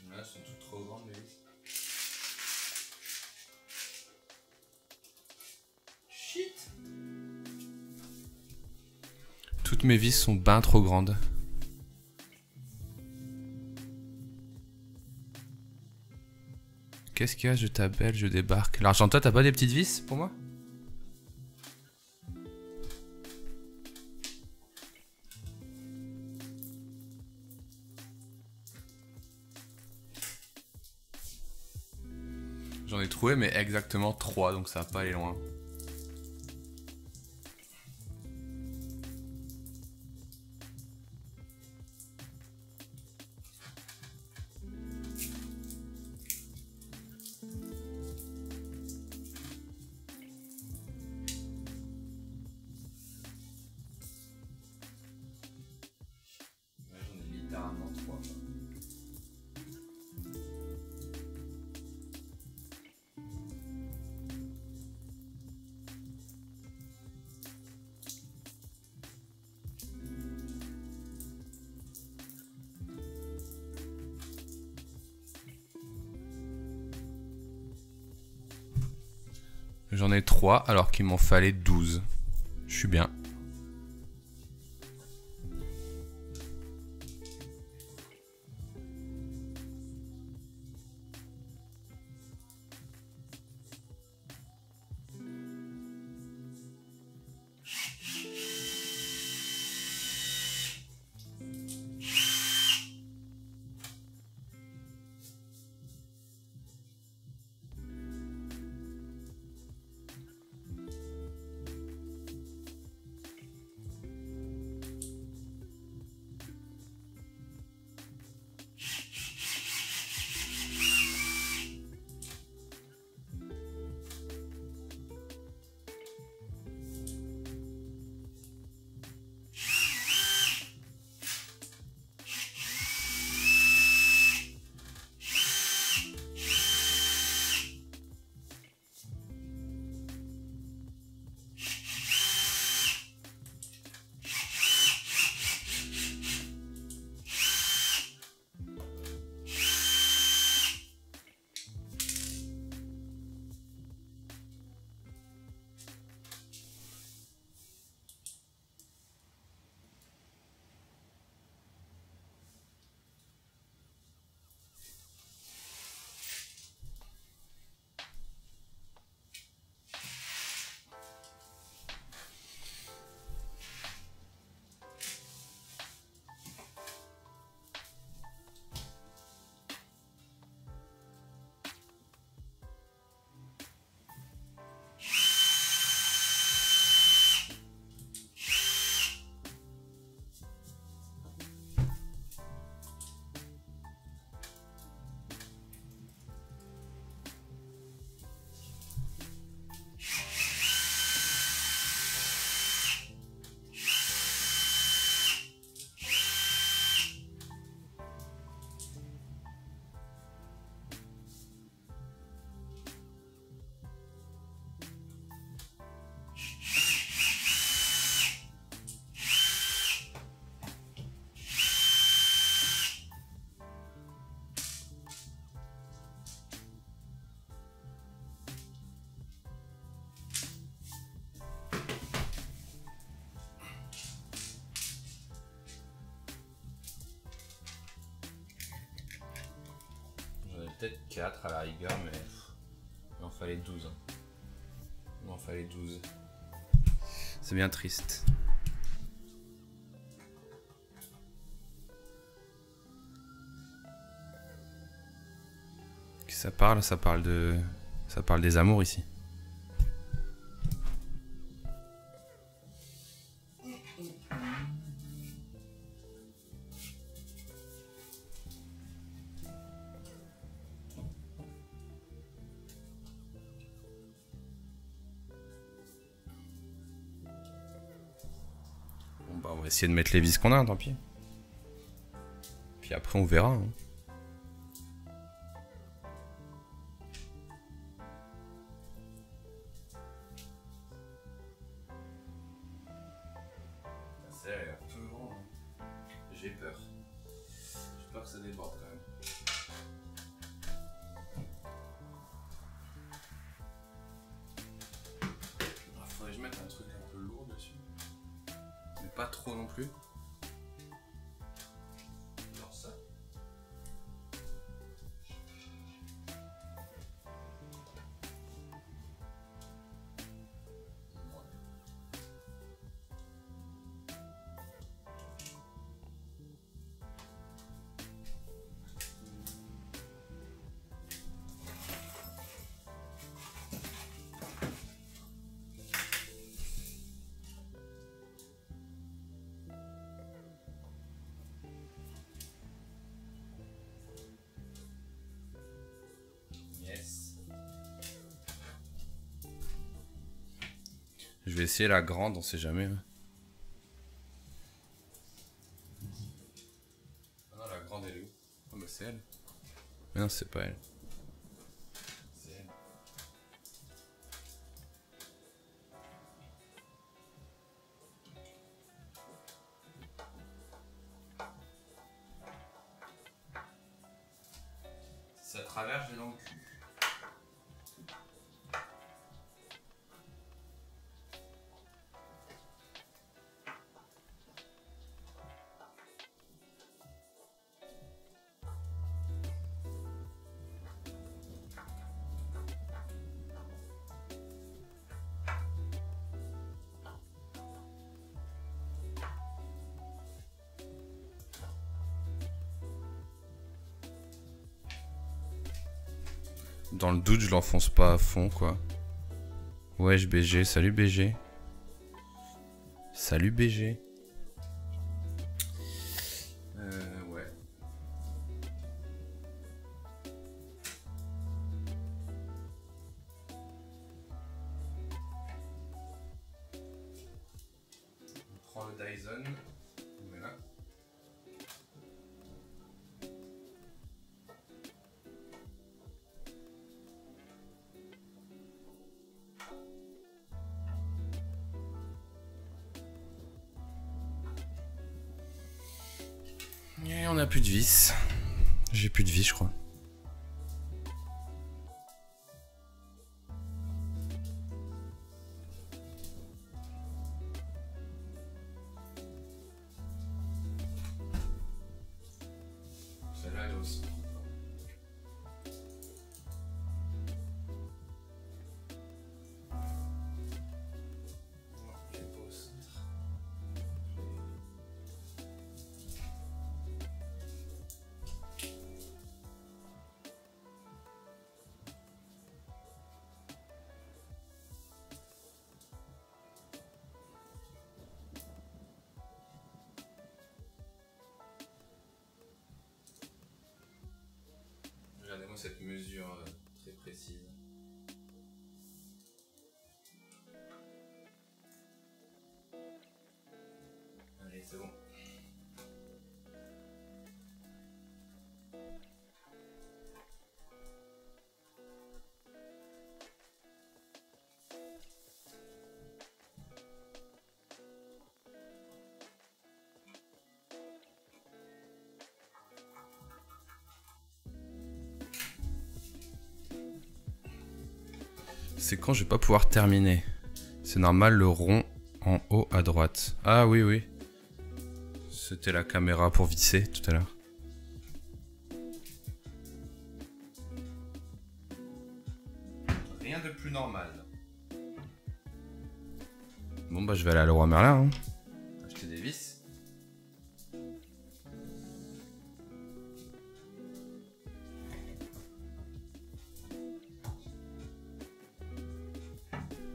Là, elles sont toutes trop grandes, les vis. Shit! Toutes mes vis sont ben trop grandes. Qu'est-ce qu'il y a? Je t'appelle, je débarque. L'Argenta, t'as pas des petites vis pour moi? J'en ai trouvé, mais exactement 3, donc ça va pas aller loin. Là, j'en ai littéralement 3. J'en ai 3 alors qu'il m'en fallait 12. Je suis bien. Peut-être 4 à la rigueur, mais il m'en fallait 12. Il m'en fallait 12. C'est bien triste. Ça parle des amours ici. On va essayer de mettre les vis qu'on a, tant pis. Puis après on verra. Hein. Ça a l'air peu grand. Hein. J'ai peur. J'ai peur que ça déborde quand même. Il faudrait que je mette un truc un peu lourd dessus. Mais pas trop non plus. Genre ça. Je vais essayer la grande, on sait jamais. Hein. Ah non, la grande elle est où? Oh bah c'est elle. Mais non, c'est pas elle. C'est elle. Si ça traverse, j'ai dans le cul. Dans le doute, je l'enfonce pas à fond, quoi. Wesh, BG. Salut, BG. Salut, BG. Ouais. On prend le Dyson. Voilà. Et on a plus de vis. J'ai plus de vis, je crois. Celle-là, elle aussi. Regardez-moi cette mesure très précise. Allez, c'est bon. C'est quand je vais pas pouvoir terminer. C'est normal, le rond en haut à droite. Ah oui, oui. C'était la caméra pour visser tout à l'heure. Rien de plus normal. Bon bah je vais aller à Leroy Merlin. Hein. Acheter des vis.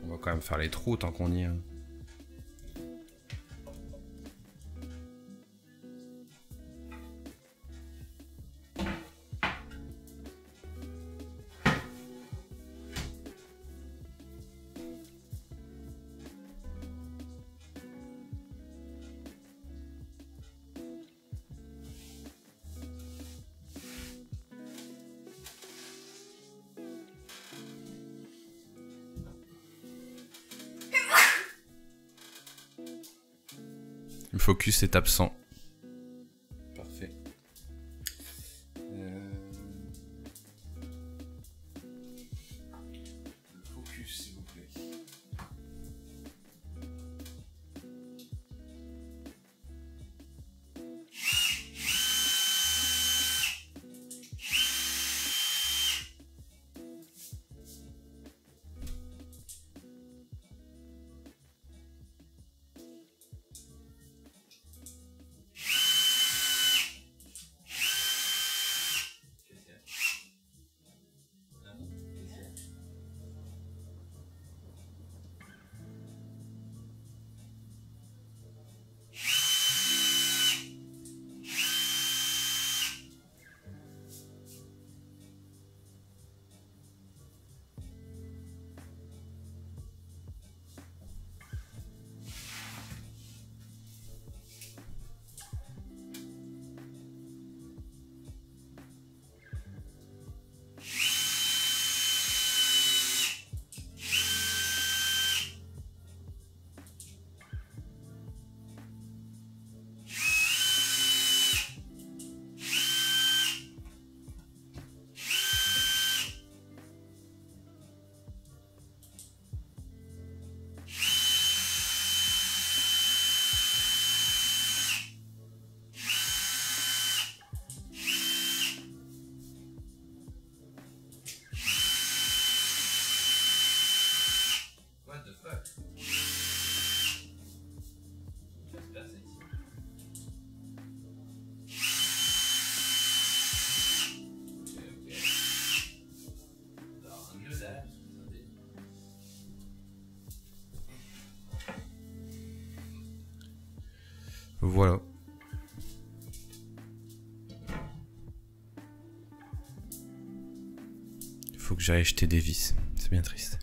On va quand même faire les trous tant qu'on y est. Le focus est absent. Parfait. Le focus, s'il vous plaît. Voilà. Faut que j'aille acheter des vis. C'est bien triste.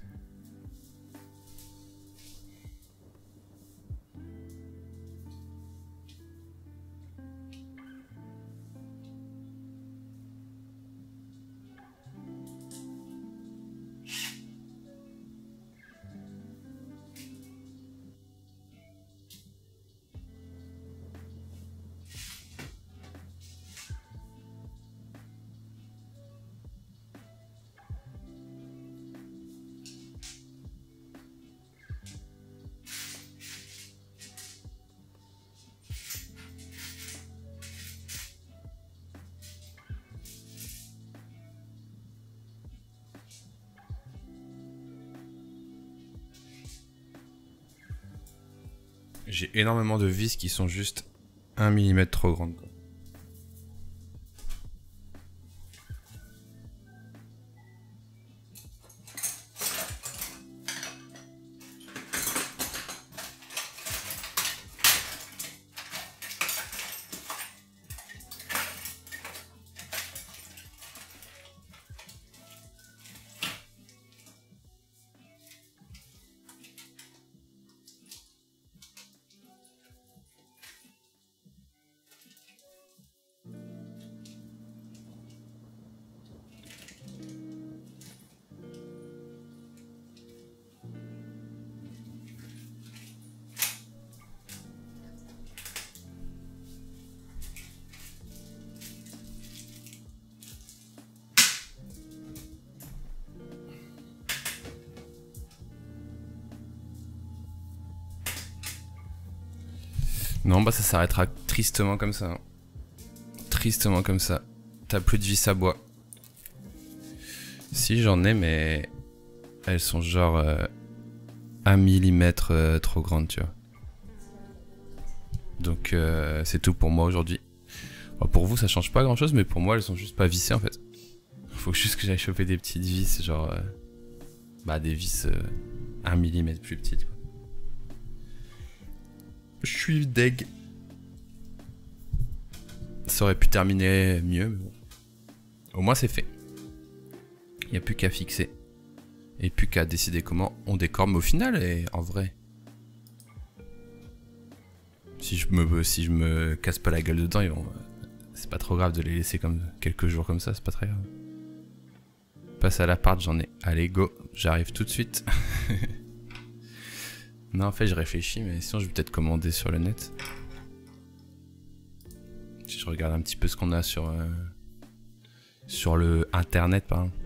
J'ai énormément de vis qui sont juste 1 mm trop grandes, quoi. Non, bah ça s'arrêtera tristement comme ça. Tristement comme ça. T'as plus de vis à bois. Si, j'en ai, mais elles sont genre 1 mm trop grandes, tu vois. Donc c'est tout pour moi aujourd'hui. Bon, pour vous, ça change pas grand chose, mais pour moi, elles sont juste pas vissées en fait. Faut juste que j'aille choper des petites vis, genre bah des vis 1 mm plus petites, quoi. Je suis deg. Ça aurait pu terminer mieux, mais bon. Au moins c'est fait. Il n'y a plus qu'à fixer. Et plus qu'à décider comment on décore. Mais au final, et en vrai, si je me casse pas la gueule dedans, c'est pas trop grave de les laisser comme quelques jours comme ça, c'est pas très grave. Passe à l'appart, j'en ai. Allez, go, j'arrive tout de suite. Non, en fait, je réfléchis, mais sinon, je vais peut-être commander sur le net. Si je regarde un petit peu ce qu'on a sur le internet, par exemple.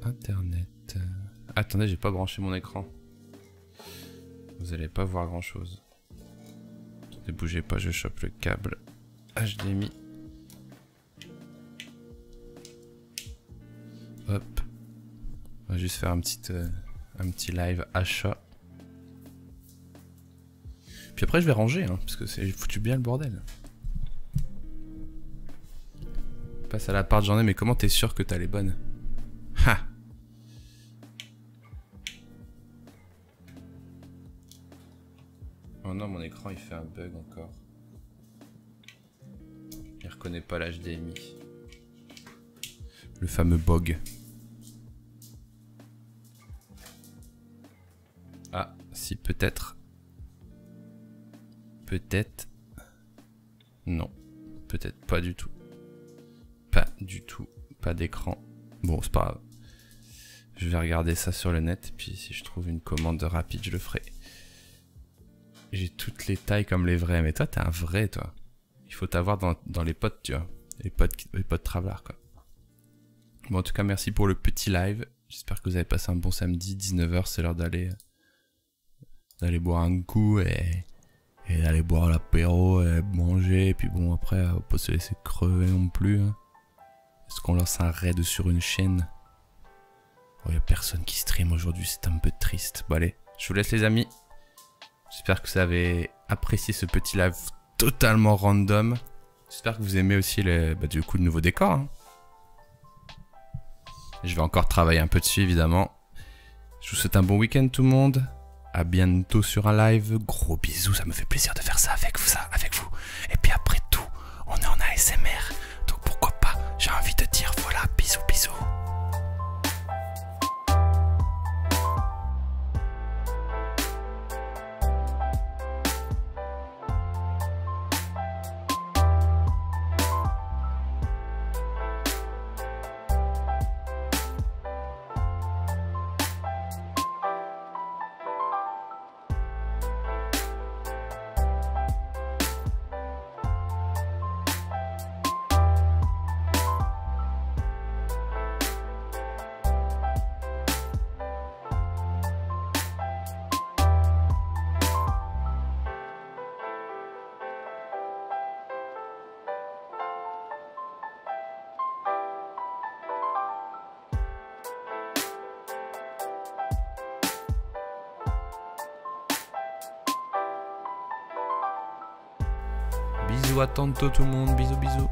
Internet. Attendez, j'ai pas branché mon écran. Vous allez pas voir grand chose. Ne bougez pas, je chope le câble HDMI. Hop. On va juste faire un petit live achat. Puis après je vais ranger, hein, parce que c'est foutu bien le bordel. Passe à l'appart, j'en ai, mais comment t'es sûr que t'as les bonnes? Ha! Oh non, mon écran il fait un bug encore. Il reconnaît pas l'HDMI. Le fameux bug. Ah, si, peut-être. Peut-être. Non. Peut-être pas du tout. Pas du tout. Pas d'écran. Bon, c'est pas grave. Je vais regarder ça sur le net. Puis si je trouve une commande rapide, je le ferai. J'ai toutes les tailles comme les vrais. Mais toi, t'es un vrai, toi. Il faut t'avoir dans les potes, tu vois. Les potes travelard, quoi. Bon, en tout cas, merci pour le petit live. J'espère que vous avez passé un bon samedi. 19 h, c'est l'heure d'aller boire un coup et d'aller boire l'apéro et manger. Et puis bon, après, on peut pas se laisser crever non plus. Hein. Est-ce qu'on lance un raid sur une chaîne? Oh, y a personne qui stream aujourd'hui, c'est un peu triste. Bon, allez, je vous laisse, les amis. J'espère que vous avez apprécié ce petit live totalement random. J'espère que vous aimez aussi du coup le nouveau décor. Hein. Je vais encore travailler un peu dessus, évidemment. Je vous souhaite un bon week-end, tout le monde. à bientôt sur un live. Gros bisous, ça me fait plaisir de faire ça avec vous. Et puis après tout, on est en ASMR. Donc pourquoi pas, j'ai envie de dire voilà, bisous, bisous. Bisous, à tantôt tout le monde, bisous bisous.